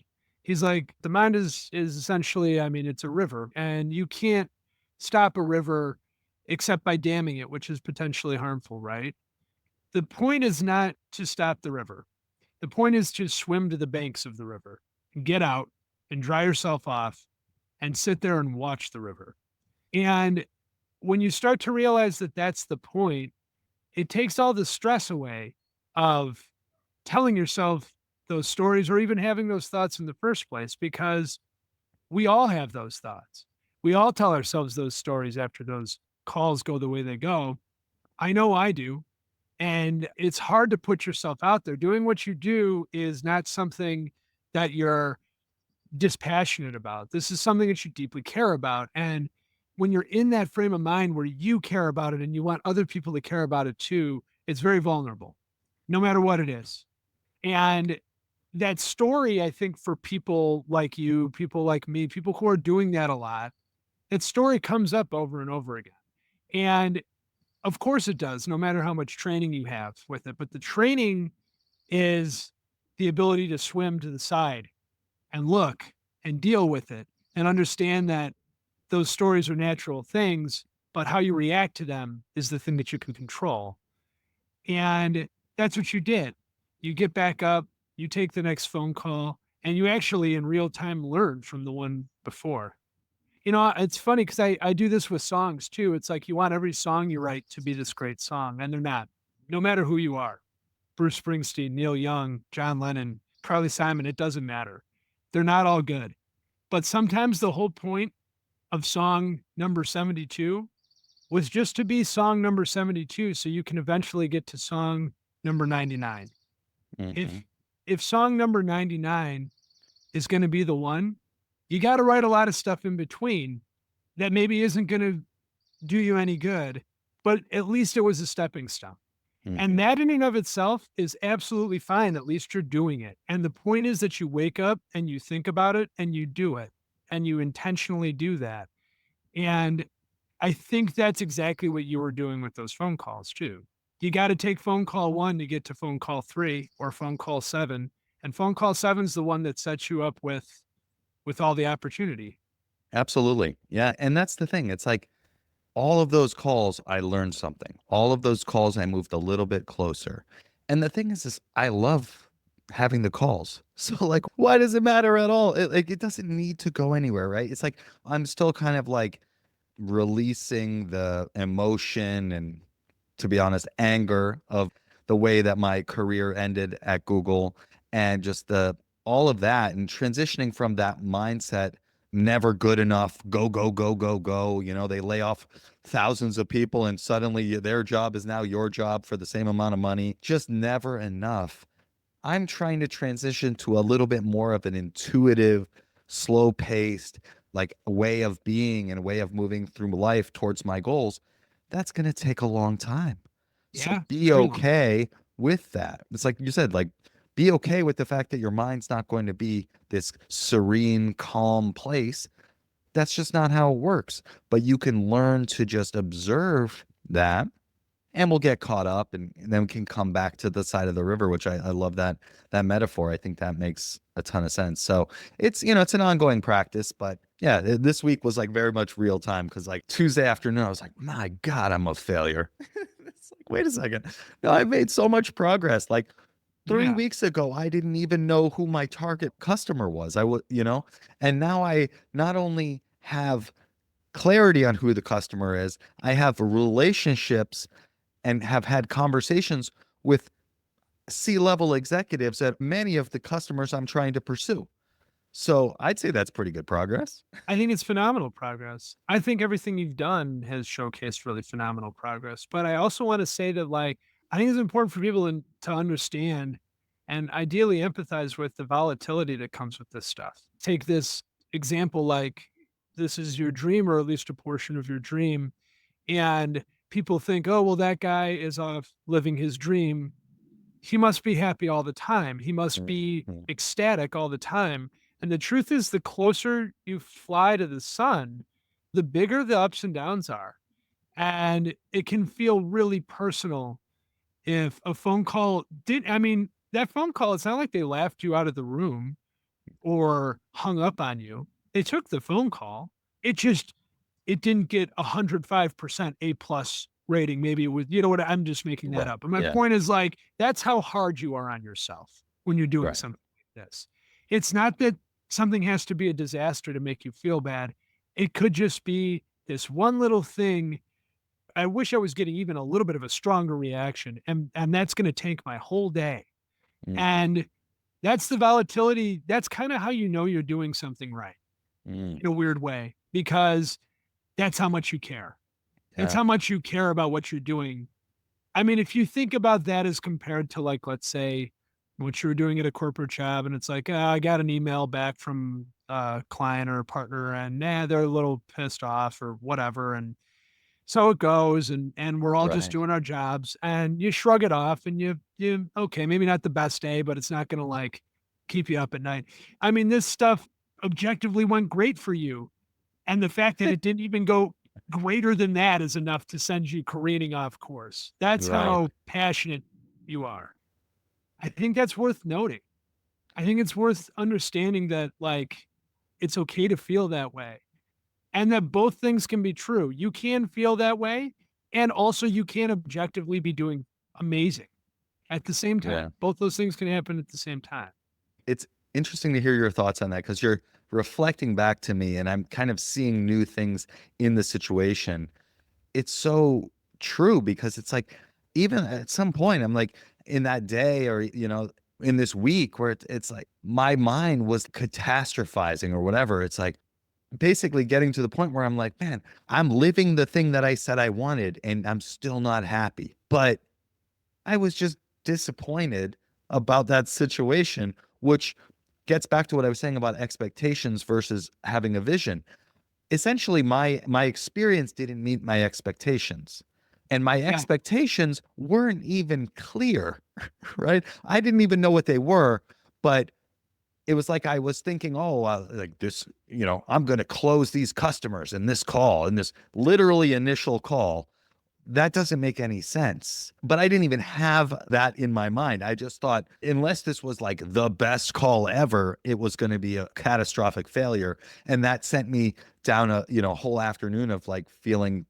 He's like, the mind is essentially, I mean, it's a river, and you can't stop a river except by damming it, which is potentially harmful, right? The point is not to stop the river. The point is to swim to the banks of the river and get out and dry yourself off and sit there and watch the river. And when you start to realize that that's the point, it takes all the stress away of telling yourself those stories or even having those thoughts in the first place, because we all have those thoughts. We all tell ourselves those stories after those calls go the way they go. I know I do. And it's hard to put yourself out there. Doing what you do is not something that you're dispassionate about. This is something that you deeply care about. And when you're in that frame of mind where you care about it and you want other people to care about it too, it's very vulnerable, no matter what it is. And that story, I think, for people like you, people like me, people who are doing that a lot, that story comes up over and over again. And of course it does, no matter how much training you have with it. But the training is the ability to swim to the side and look and deal with it and understand that those stories are natural things, but how you react to them is the thing that you can control. And that's what you did. You get back up, you take the next phone call, and you actually in real time learn from the one before. It's funny because I do this with songs too. It's like you want every song you write to be this great song, and they're not, no matter who you are. Bruce Springsteen, Neil Young, John Lennon, Carly Simon, it doesn't matter. They're not all good. But sometimes the whole point of song number 72 was just to be song number 72 so you can eventually get to song number 99. Hmm. If song number 99 is going to be the one, you got to write a lot of stuff in between that maybe isn't going to do you any good, but at least it was a stepping stone. And Hmm. that in and of itself is absolutely fine. At least you're doing it. And the point is that you wake up and you think about it and you do it and you intentionally do that. And I think that's exactly what you were doing with those phone calls too. You got to take phone call one to get to phone call three or phone call seven. And phone call seven's the one that sets you up with all the opportunity. Absolutely. Yeah. And that's the thing. It's like all of those calls, I learned something. All of those calls, I moved a little bit closer. And the thing is I love having the calls. So like, why does it matter at all? It doesn't need to go anywhere, right? It's like I'm still kind of like releasing the emotion and, to be honest, anger of the way that my career ended at Google, and just the all of that, and transitioning from that mindset, never good enough, go go go go go, they lay off thousands of people and suddenly their job is now your job for the same amount of money, just never enough. I'm trying to transition to a little bit more of an intuitive, slow paced, like a way of being and a way of moving through life towards my goals. That's going to take a long time. So Yeah, be very long. okay with that. It's like you said, like, be okay with the fact that your mind's not going to be this serene, calm place. That's just not how it works. But you can learn to just observe that, and we'll get caught up, and then we can come back to the side of the river, which I love that metaphor. I think that makes a ton of sense. So it's an ongoing practice, but yeah, this week was like very much real time, because like Tuesday afternoon I was like, my God, I'm a failure. It's like, wait a second, no, I made so much progress. Like 3 weeks ago I didn't even know who my target customer was. I would, and now I not only have clarity on who the customer is, I have relationships and have had conversations with C-level executives at many of the customers I'm trying to pursue. So I'd say that's pretty good progress. I think it's phenomenal progress. I think everything you've done has showcased really phenomenal progress. But I also want to say that, like, I think it's important for people to understand and ideally empathize with the volatility that comes with this stuff. Take this example, like, this is your dream, or at least a portion of your dream. And people think, oh, well, that guy is off living his dream. He must be happy all the time. He must be Mhm. ecstatic all the time. And the truth is, the closer you fly to the sun, the bigger the ups and downs are. And it can feel really personal if a phone call I mean, that phone call, it's not like they laughed you out of the room or hung up on you. They took the phone call. It just it didn't get 105% A plus rating. Maybe it was, you know what? I'm just making that Right. up. But my Yeah. point is, like, that's how hard you are on yourself when you're doing Right. something like this. It's not that something has to be a disaster to make you feel bad. It could just be this one little thing. I wish I was getting even a little bit of a stronger reaction. And that's going to tank my whole day. Mm, And that's the volatility. That's kind of how you know you're doing something right mm, in a weird way, because that's how much you care. It's yeah. how much you care about what you're doing. I mean, if you think about that as compared to, like, let's say what you were doing at a corporate job, and it's like, I got an email back from a client or a partner, and they're a little pissed off or whatever. And so it goes, and we're all just Right. doing our jobs, and you shrug it off, and you okay, maybe not the best day, but it's not gonna, like, keep you up at night. I mean, this stuff objectively went great for you. And the fact that it didn't even go greater than that is enough to send you careening off course. That's Right. how passionate you are. I think that's worth noting. I think it's worth understanding that, like, it's okay to feel that way, and that both things can be true. You can feel that way, and also you can objectively be doing amazing at the same time. Yeah. Both those things can happen at the same time. It's interesting to hear your thoughts on that, because you're reflecting back to me and I'm kind of seeing new things in the situation. It's so true, because it's like, even at some point I'm like, in that day, or in this week, where it's like my mind was catastrophizing or whatever. It's like basically getting to the point where I'm like, man, I'm living the thing that I said I wanted and I'm still not happy. But I was just disappointed about that situation, which gets back to what I was saying about expectations versus having a vision. Essentially, my experience didn't meet my expectations. And my Yeah. expectations weren't even clear, right? I didn't even know what they were, but it was like I was thinking, oh, like this, I'm going to close these customers in this call, in this literally initial call. that doesn't make any sense. But I didn't even have that in my mind. I just thought, unless this was like the best call ever, it was going to be a catastrophic failure. And that sent me down a, whole afternoon of like feeling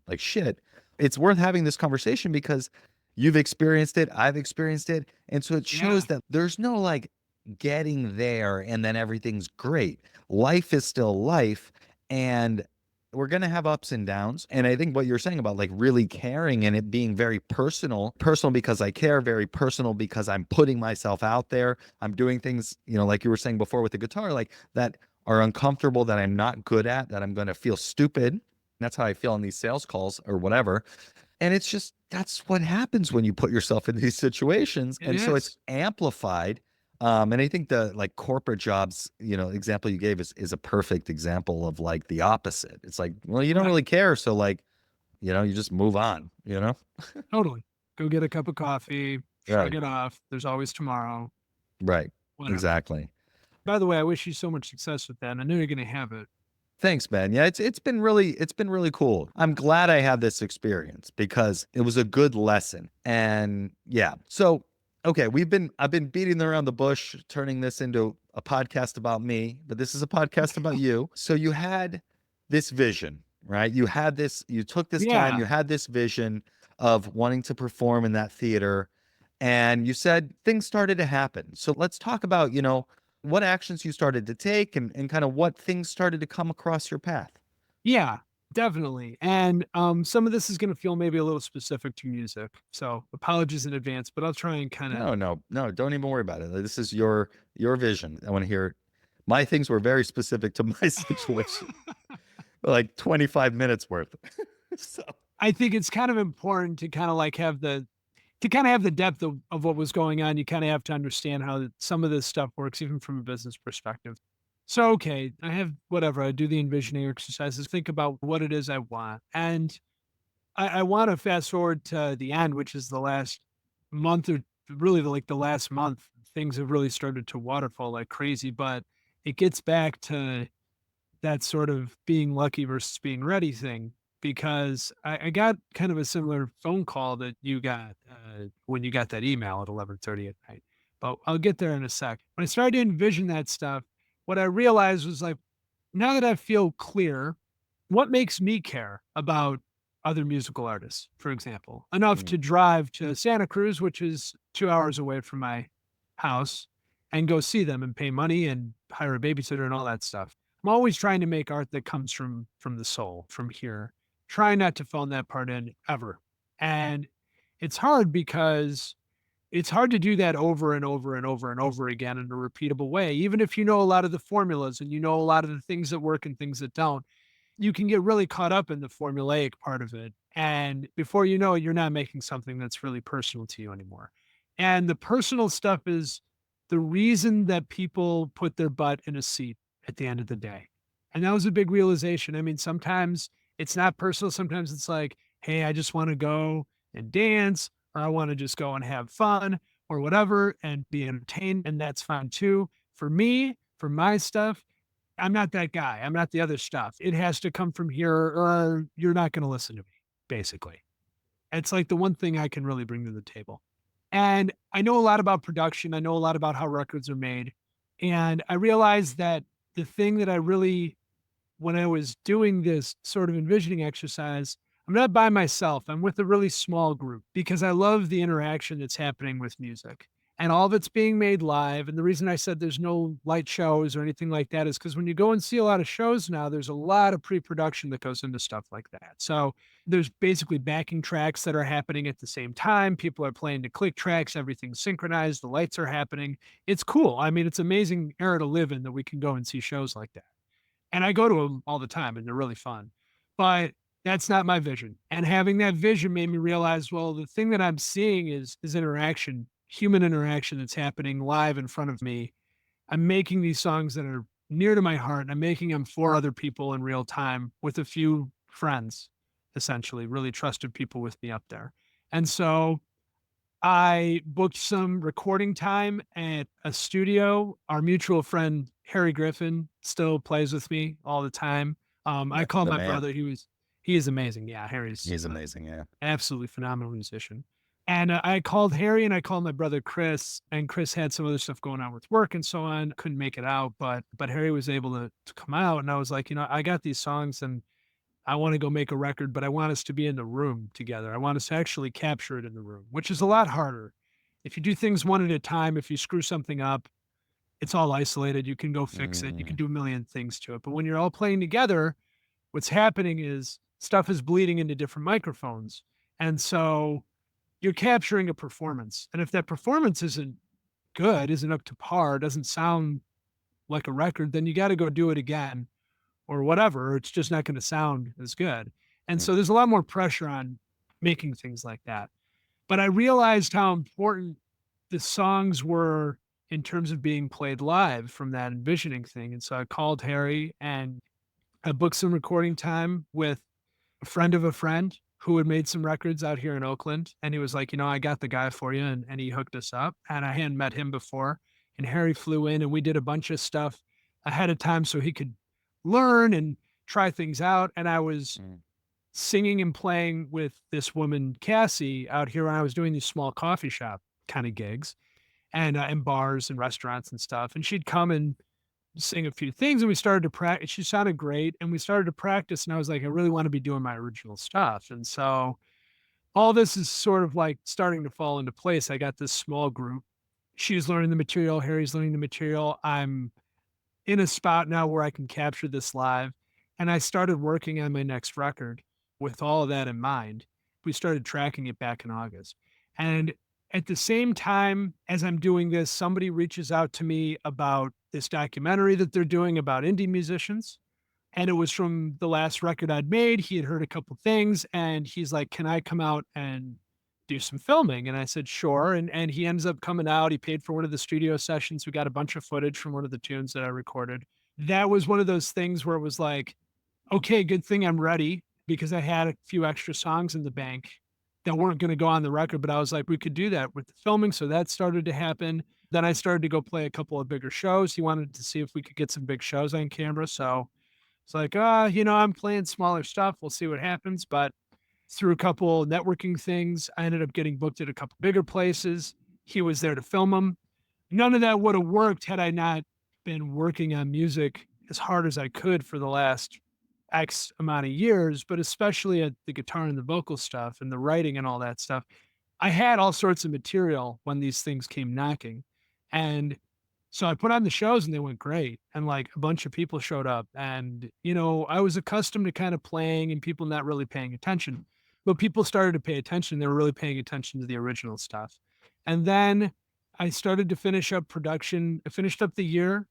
like shit. It's worth having this conversation because you've experienced it, I've experienced it. And so it Yeah. shows that there's no like getting there and then everything's great. Life is still life. And we're going to have ups and downs. And I think what you're saying about like really caring and it being very personal, personal because I care, very personal because I'm putting myself out there. I'm doing things, like you were saying before with the guitar, like that are uncomfortable, that I'm not good at, that I'm going to feel stupid. That's how I feel on these sales calls or whatever. And it's just, that's what happens when you put yourself in these situations. It And so it's is. amplified. And I think the like corporate jobs, example you gave is a perfect example of like the opposite. It's like, well, you don't Right. really care. So like, you just move on. Totally. Go get a cup of coffee, shrug Right. it off. There's always tomorrow, Right. whatever. Exactly. By the way, I wish you so much success with that. I know you're going to have it. Thanks, man. Yeah, it's been really cool. I'm glad I had this experience because it was a good lesson. And yeah. So, okay, I've been beating around the bush, turning this into a podcast about me, but this is a podcast about you. So you had this vision, right? You took this time, Yeah. you had this vision of wanting to perform in that theater, and you said things started to happen. So let's talk about, what actions you started to take and kind of what things started to come across your path. Yeah, definitely. And some of this is going to feel maybe a little specific to music. So apologies in advance, but I'll try and kind of. No, no, no, don't even worry about it. This is your vision. I want to hear my things were very specific to my situation. Like 25 minutes worth. So, I think it's kind of important to kind of like have the depth of what was going on. You kind of have to understand how some of this stuff works, even from a business perspective. So, okay, I have whatever. I do the envisioning exercises, think about what it is I want. And I want to fast forward to the end, which is the last month or really like the last month. Things have really started to waterfall like crazy, but it gets back to that sort of being lucky versus being ready thing because I got kind of a similar phone call that you got when you got that email at 11:30 at night. But I'll get there in a sec. When I started to envision that stuff, what I realized was like, now that I feel clear, what makes me care about other musical artists, for example, enough mm, to drive to Santa Cruz, which is 2 hours away from my house, and go see them and pay money and hire a babysitter and all that stuff. I'm always trying to make art that comes from the soul, from here. Try not to phone that part in ever. And it's hard because it's hard to do that over and over and over and over again in a repeatable way. Even if you know a lot of the formulas and you know a lot of the things that work and things that don't, you can get really caught up in the formulaic part of it. And before you know it, you're not making something that's really personal to you anymore. And the personal stuff is the reason that people put their butt in a seat at the end of the day. And that was a big realization. I mean, sometimes it's not personal. Sometimes it's like, hey, I just want to go and dance, or I want to just go and have fun, or whatever, and be entertained. And that's fine too. For me, for my stuff, I'm not that guy. I'm not the other stuff. It has to come from here or you're not going to listen to me, basically. It's like the one thing I can really bring to the table. And I know a lot about production. I know a lot about how records are made. And I realized that the thing that I really, when I was doing this sort of envisioning exercise, I'm not by myself. I'm with a really small group because I love the interaction that's happening with music. And all of it's being made live. And the reason I said there's no light shows or anything like that is because when you go and see a lot of shows now, there's a lot of pre-production that goes into stuff like that. So there's basically backing tracks that are happening at the same time. People are playing to click tracks, everything's synchronized, the lights are happening. It's cool. I mean, it's amazing era to live in that we can go and see shows like that. And I go to them all the time and they're really fun. But that's not my vision. And having that vision made me realize, well, the thing that I'm seeing is interaction, human interaction that's happening live in front of me. I'm making these songs that are near to my heart and I'm making them for other people in real time with a few friends, essentially, really trusted people with me up there. And so I booked some recording time at a studio. Our mutual friend, Harry Griffin, still plays with me all the time. I call the my man. brother. He was He is amazing. Yeah, Harry's He's amazing. Yeah. absolutely phenomenal musician. And I called Harry and I called my brother Chris, and Chris had some other stuff going on with work and so on, couldn't make it out, but Harry was able to come out, and I was like, I got these songs and I want to go make a record, but I want us to be in the room together. I want us to actually capture it in the room, which is a lot harder. If you do things one at a time, if you screw something up, it's all isolated. You can go fix it. You can Mm, do a million things to it. But when you're all playing together, what's happening is stuff is bleeding into different microphones. And so you're capturing a performance. And if that performance isn't good, isn't up to par, doesn't sound like a record, then you got to go do it again or whatever. Or it's just not going to sound as good. And mm, so there's a lot more pressure on making things like that. But I realized how important the songs were in terms of being played live from that envisioning thing. And so I called Harry and I booked some recording time with a friend of a friend who had made some records out here in Oakland. And he was like, I got the guy for you. And he hooked us up. And I hadn't met him before. And Harry flew in and we did a bunch of stuff ahead of time so he could learn and try things out. And I was mm, singing and playing with this woman, Cassie, out here when I was doing these small coffee shop kind of gigs and in bars and restaurants and stuff. And she'd come and sing a few things and we started to practice. She sounded great and we started to practice. And I was like, I really want to be doing my original stuff. And so all this is sort of like starting to fall into place. I got this small group. She's learning the material. Harry's learning the material. I'm in a spot now where I can capture this live. And I started working on my next record with all of that in mind. We started tracking it back in August. And at the same time as I'm doing this, somebody reaches out to me about this documentary that they're doing about indie musicians. And it was from the last record I'd made. He had heard a couple things and he's like, can I come out and do some filming? And I said, sure. And he ends up coming out. He paid for one of the studio sessions. We got a bunch of footage from one of the tunes that I recorded. That was one of those things where it was like, okay, good thing I'm ready because I had a few extra songs in the bank that weren't going to go on the record. But I was like, we could do that with the filming. So that started to happen. Then I started to go play a couple of bigger shows. He wanted to see if we could get some big shows on camera. So it's like, I'm playing smaller stuff. We'll see what happens. But through a couple networking things, I ended up getting booked at a couple bigger places. He was there to film them. None of that would have worked had I not been working on music as hard as I could for the last X amount of years, but especially at the guitar and the vocal stuff and the writing and all that stuff. I had all sorts of material when these things came knocking. And so I put on the shows and they went great. And like a bunch of people showed up. And, I was accustomed to kind of playing and people not really paying attention. But people started to pay attention. They were really paying attention to the original stuff. And then I started to finish up production. I finished up the year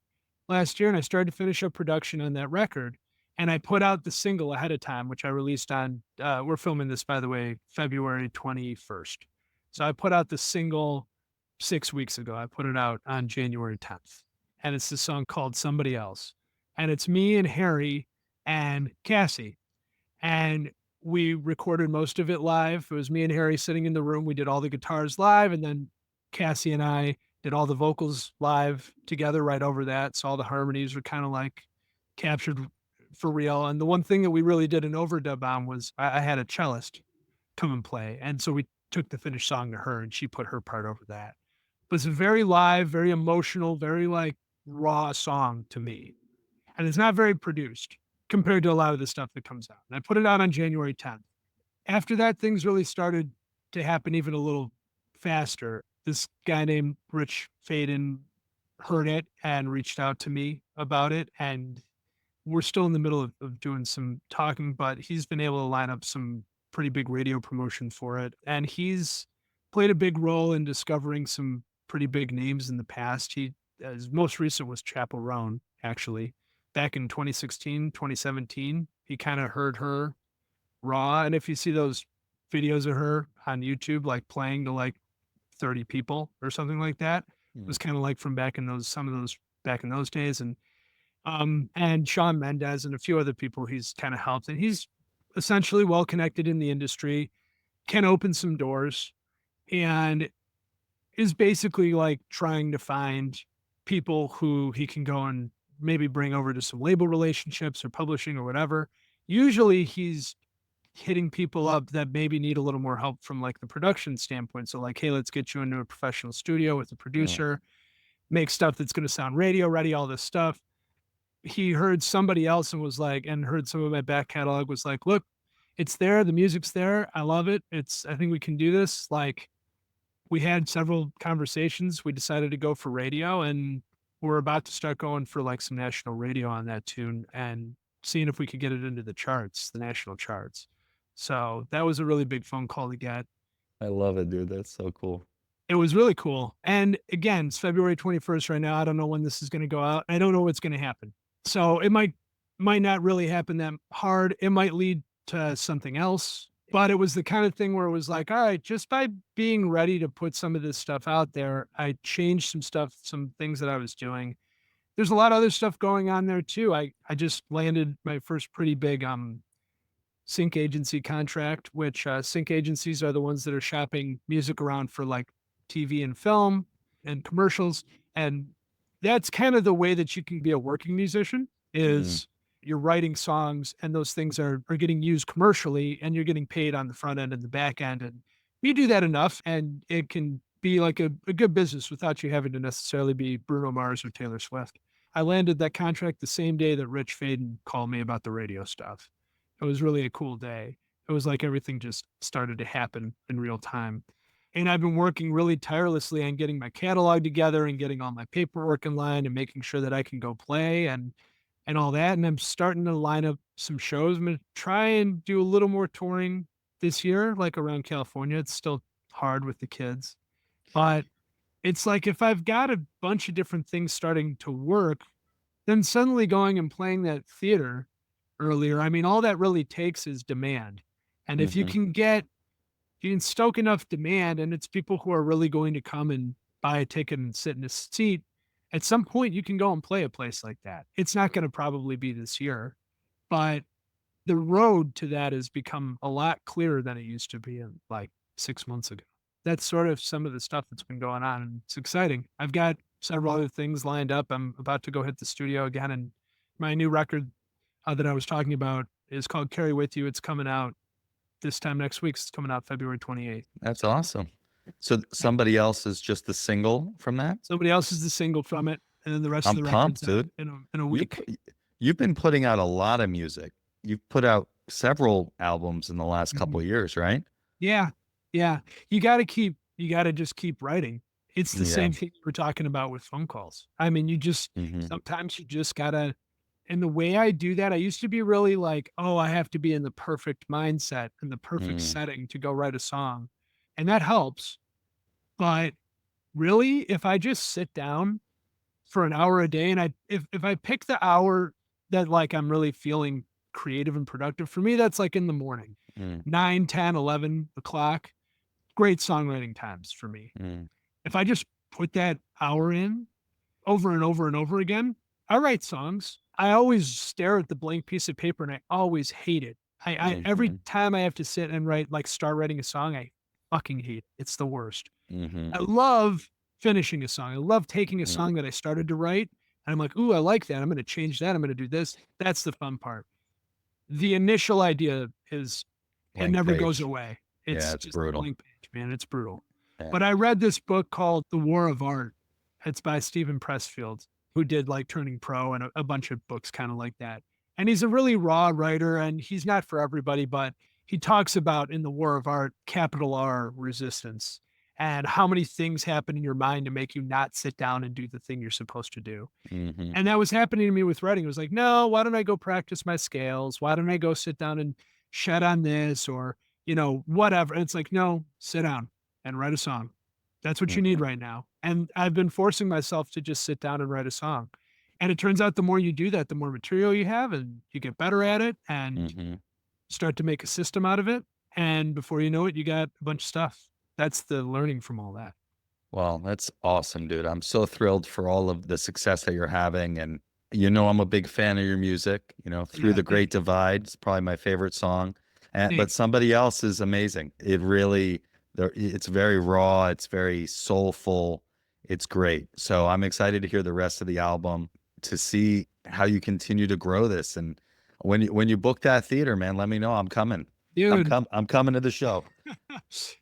last year and I started to finish up production on that record. And I put out the single ahead of time, which I released on, we're filming this, by the way, February 21st. So I put out the single 6 weeks ago. I put it out on January 10th. And it's the song called Somebody Else. And it's me and Harry and Cassie. And we recorded most of it live. It was me and Harry sitting in the room. We did all the guitars live. And then Cassie and I did all the vocals live together right over that. So all the harmonies were kind of like captured for real. And the one thing that we really did an overdub on was I had a cellist come and play. And so we took the finished song to her and she put her part over that. But it's a very live, very emotional, very like raw song to me. And it's not very produced compared to a lot of the stuff that comes out. And I put it out on January 10th. After that, things really started to happen even a little faster. This guy named Rich Faden heard it and reached out to me about it. And we're still in the middle of doing some talking, but he's been able to line up some pretty big radio promotion for it. And he's played a big role in discovering some pretty big names in the past. His most recent was Chapel Roan, actually. Back in 2016, 2017, he kind of heard her raw. And if you see those videos of her on YouTube, like playing to like 30 people or something like that, it mm, was kind of like from some of those back in those days. And Shawn Mendes and a few other people he's kind of helped. And he's essentially well connected in the industry, can open some doors, and is basically like trying to find people who he can go and maybe bring over to some label relationships or publishing or whatever. Usually he's hitting people up that maybe need a little more help from like the production standpoint. So like, hey, let's get you into a professional studio with a Mm, producer, make stuff that's going to sound radio ready, all this stuff. He heard somebody else and was like, and heard some of my back catalog, was like, look, it's there, the music's there, I love it. I think we can do this. Like, we had several conversations. We decided to go for radio, and we're about to start going for like some national radio on that tune and seeing if we could get it into the charts, the national charts. So that was a really big phone call to get. I love it, dude. That's so cool. It was really cool. And again, it's February 21st right now. I don't know when this is going to go out. I don't know what's going to happen. So it might not really happen that hard. It might lead to something else. But it was the kind of thing where it was like, all right, just by being ready to put some of this stuff out there, I changed some stuff, some things that I was doing. There's a lot of other stuff going on there too. I just landed my first pretty big sync agency contract, which sync agencies are the ones that are shopping music around for like TV and film and commercials. And that's kind of the way that you can be a working musician Mm, is you're writing songs and those things are getting used commercially and you're getting paid on the front end and the back end. And you do that enough and it can be like a good business without you having to necessarily be Bruno Mars or Taylor Swift. I landed that contract the same day that Rich Faden called me about the radio stuff. It was really a cool day. It was like everything just started to happen in real time. And I've been working really tirelessly on getting my catalog together and getting all my paperwork in line and making sure that I can go play and all that. And I'm starting to line up some shows. I'm gonna try and do a little more touring this year, like around California. It's still hard with the kids, but it's like if I've got a bunch of different things starting to work, then suddenly going and playing that theater earlier, I mean, all that really takes is demand. And if mhm, you can stoke enough demand and it's people who are really going to come and buy a ticket and sit in a seat, at some point you can go and play a place like that. It's not going to probably be this year, but the road to that has become a lot clearer than it used to be in like 6 months ago. That's sort of some of the stuff that's been going on. And it's exciting. I've got several other things lined up. I'm about to go hit the studio again. And my new record that I was talking about is called Carry With You. It's coming out this time next week. It's coming out February 28th. that's awesome. So somebody else is just the single from that? Somebody else is the single from it. And then the rest of I'm the record's pumped, out dude. in a You week. pu you've been putting out a lot of music. You've put out several albums in the last couple Mhm. of years, right? Yeah. Yeah. You gotta just keep writing. It's the Yeah. same thing we're talking about with phone calls. I mean, Mhm, sometimes you just gotta, and the way I do that, I used to be really like, oh, I have to be in the perfect mindset and the perfect mm, setting to go write a song. And that helps. But really, if I just sit down for an hour a day and if I pick the hour that like I'm really feeling creative and productive, for me, that's like in the morning, mm, 9, 10, 11 o'clock. Great songwriting times for me. mm, If I just put that hour in over and over and over again, I write songs. I always stare at the blank piece of paper and I always hate it. I every mhm, time I have to sit and write, like start writing a song, I fucking hate it. It's the worst. mhm, I love finishing a song. I love taking a mm. song that I started to write and I'm like, ooh, I like that. I'm going to change that. I'm going to do this. That's the fun part. The initial idea is it Blank never goes page. away. Yeah, It's it's just a brutal. blank page, man. It's brutal. Yeah. But I read this book called The War of Art. It's by Stephen Pressfield, who did like Turning Pro and a bunch of books kind of like that. And he's a really raw writer and he's not for everybody, but he talks about in The War of Art, capital R resistance and how many things happen in your mind to make you not sit down and do the thing you're supposed to do. Mhm, And that was happening to me with writing. It was like, no, why don't I go practice my scales? Why don't I go sit down and shed on this or, whatever. And it's like, no, sit down and write a song. That's what you need mhm, right now. And I've been forcing myself to just sit down and write a song. And it turns out the more you do that, the more material you have and you get better at it and mhm. start to make a system out of it. And before you know it, you got a bunch of stuff. That's the learning from all that. Well, that's awesome, dude. I'm so thrilled for all of the success that you're having. And you know, I'm a big fan of your music. You know, Through Yeah. the Thank Great Divide is probably my favorite song. And, you. but somebody else is amazing. It really, it's very raw. It's very soulful. It's great. So I'm excited to hear the rest of the album to see how you continue to grow this. And when you book that theater, man, let me know. I'm coming. Dude, I'm coming to the show.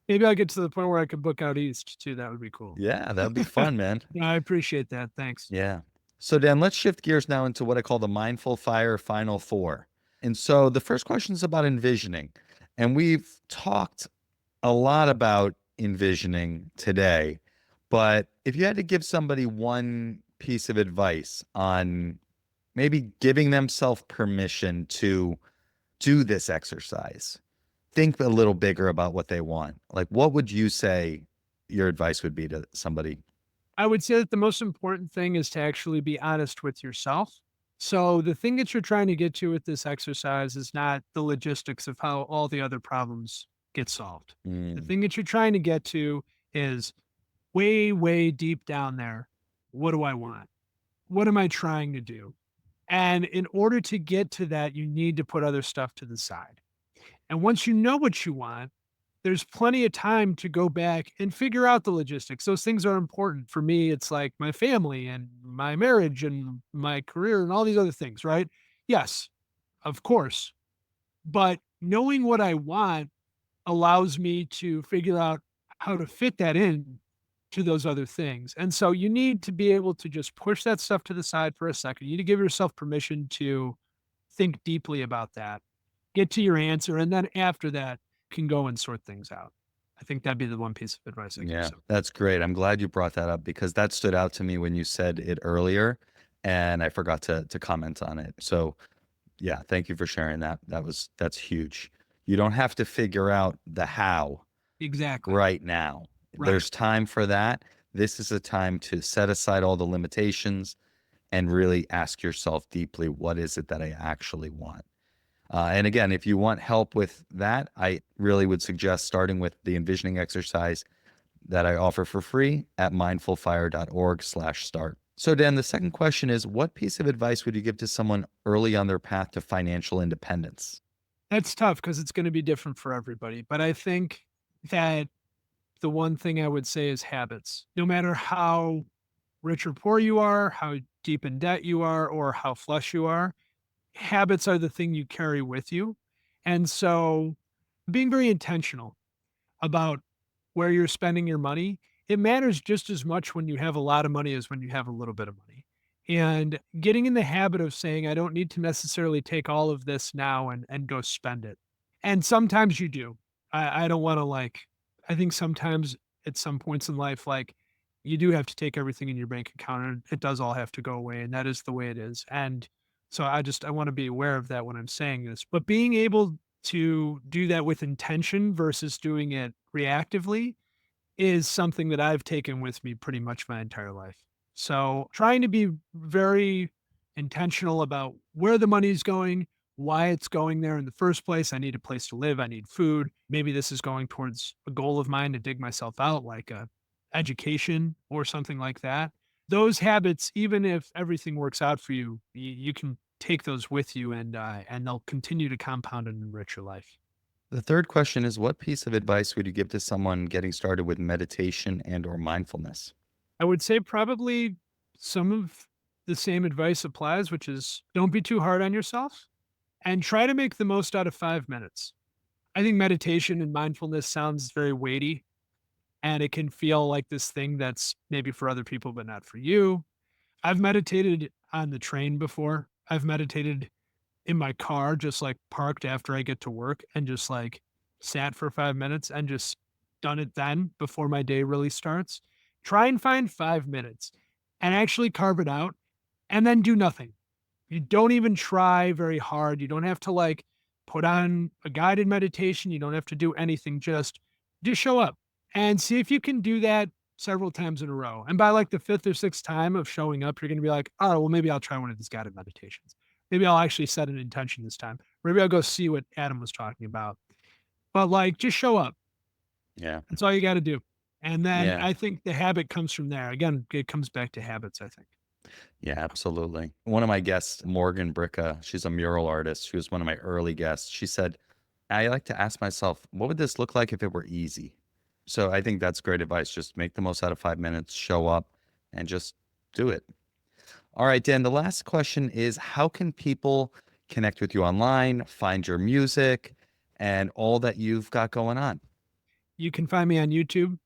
maybe I'll get to the point where I could book out east too. That would be cool. Yeah, that would be fun, man. No, I appreciate that. Thanks. Yeah. So Dan, let's shift gears now into what I call the mindful fire final four. And so the first question is about envisioning. And we've talked a lot about envisioning today, but if you had to give somebody one piece of advice on maybe giving themselves permission to do this exercise, think a little bigger about what they want. Like, what would you say your advice would be to somebody? I would say that the most important thing is to actually be honest with yourself. So the thing that you're trying to get to with this exercise is not the logistics of how all the other problems get solved. The Mm, thing that you're trying to get to is way, way deep down there. What do I want? What am I trying to do? And in order to get to that, you need to put other stuff to the side. And once you know what you want, there's plenty of time to go back and figure out the logistics. Those things are important. For me, it's like my family and my marriage and my career and all these other things, right? Yes, of course. But knowing what I want allows me to figure out how to fit that in to those other things. And so you need to be able to just push that stuff to the side for a second. You need to give yourself permission to think deeply about that, get to your answer, and then after that, can go and sort things out. I think that'd be the one piece of advice I give yeah, yourself. that's great. I'm glad you brought that up because that stood out to me when you said it earlier and I forgot to comment on it. So yeah, thank you for sharing that. That's huge. You don't have to figure out the how Exactly. right now. Right. There's time for that. This is a time to set aside all the limitations and really ask yourself deeply, what is it that I actually want? And again, if you want help with that, I really would suggest starting with the envisioning exercise that I offer for free at mindfulfire.org/start. So Dan, the second question is, what piece of advice would you give to someone early on their path to financial independence? That's tough because it's going to be different for everybody. But I think that the one thing I would say is habits. No matter how rich or poor you are, how deep in debt you are, or how flush you are, habits are the thing you carry with you. And so being very intentional about where you're spending your money, it matters just as much when you have a lot of money as when you have a little bit of money. And getting in the habit of saying, I don't need to necessarily take all of this now and go spend it. And sometimes you do. I don't want to I think sometimes at some points in life, like you do have to take everything in your bank account and it does all have to go away. And that is the way it is. And so I want to be aware of that when I'm saying this, but being able to do that with intention versus doing it reactively is something that I've taken with me pretty much my entire life. So trying to be very intentional about where the money's going, why it's going there in the first place. I need a place to live. I need food. Maybe this is going towards a goal of mine to dig myself out, like a education or something like that. Those habits, even if everything works out for you, you can take those with you and they'll continue to compound and enrich your life. The third question is, what piece of advice would you give to someone getting started with meditation and or mindfulness? I would say probably some of the same advice applies, which is don't be too hard on yourself and try to make the most out of 5 minutes. I think meditation and mindfulness sounds very weighty and it can feel like this thing that's maybe for other people, but not for you. I've meditated on the train before. I've meditated in my car, just like parked after I get to work and just like sat for 5 minutes and just done it then before my day really starts. Try and find 5 minutes and actually carve it out and then do nothing. You don't even try very hard. You don't have to like put on a guided meditation. You don't have to do anything. Just show up and see if you can do that several times in a row. And by like the fifth or sixth time of showing up, you're going to be like, oh, well, maybe I'll try one of these guided meditations. Maybe I'll actually set an intention this time. Maybe I'll go see what Adam was talking about. But like, just show up. Yeah. That's all you got to do. And then Yeah. I think the habit comes from there. Again, it comes back to habits, I think. Yeah, absolutely. One of my guests, Morgan Bricka, she's a mural artist. She was one of my early guests. She said, I like to ask myself, what would this look like if it were easy? So I think that's great advice. Just make the most out of 5 minutes, show up, and just do it. All right, Dan, the last question is, how can people connect with you online, find your music, and all that you've got going on. You can find me on YouTube.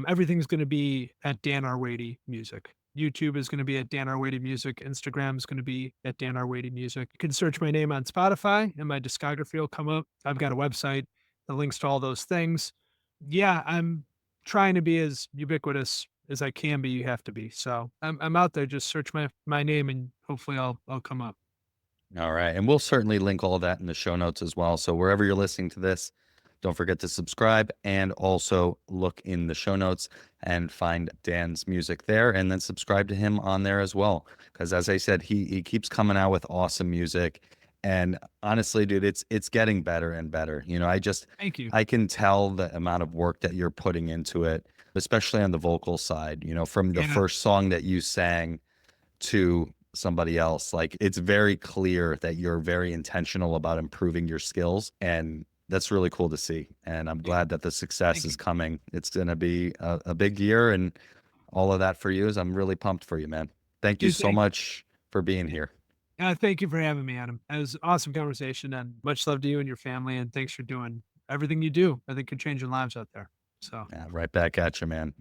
Everything's going to be at Dan Arwady Music. YouTube is going to be at Dan Arwady Music. Instagram is going to be at Dan Arwady Music. You can search my name on Spotify and my discography will come up. I've got a website, the links to all those things. Yeah, I'm trying to be as ubiquitous as I can be. You have to be. So I'm out there. Just search my name and hopefully I'll come up. All right. And we'll certainly link all that in the show notes as well. So wherever you're listening to this, don't forget to subscribe and also look in the show notes and find Dan's music there and then subscribe to him on there as well. Because as I said, he keeps coming out with awesome music. And honestly, dude, it's getting better and better. Thank you. I can tell the amount of work that you're putting into it, especially on the vocal side, from the Yeah. first song that you sang to somebody else. Like it's very clear that you're very intentional about improving your skills. And that's really cool to see. And I'm Yeah. glad that the success Thank is you. coming. It's going to be a big year and all of that for you. Is I'm really pumped for you, man. Thank you Dude, so thank much for being you. here. Thank you for having me, Adam. It was an awesome conversation and much love to you and your family. And thanks for doing everything you do. I think could change your lives out there. So Yeah, right back at you, man.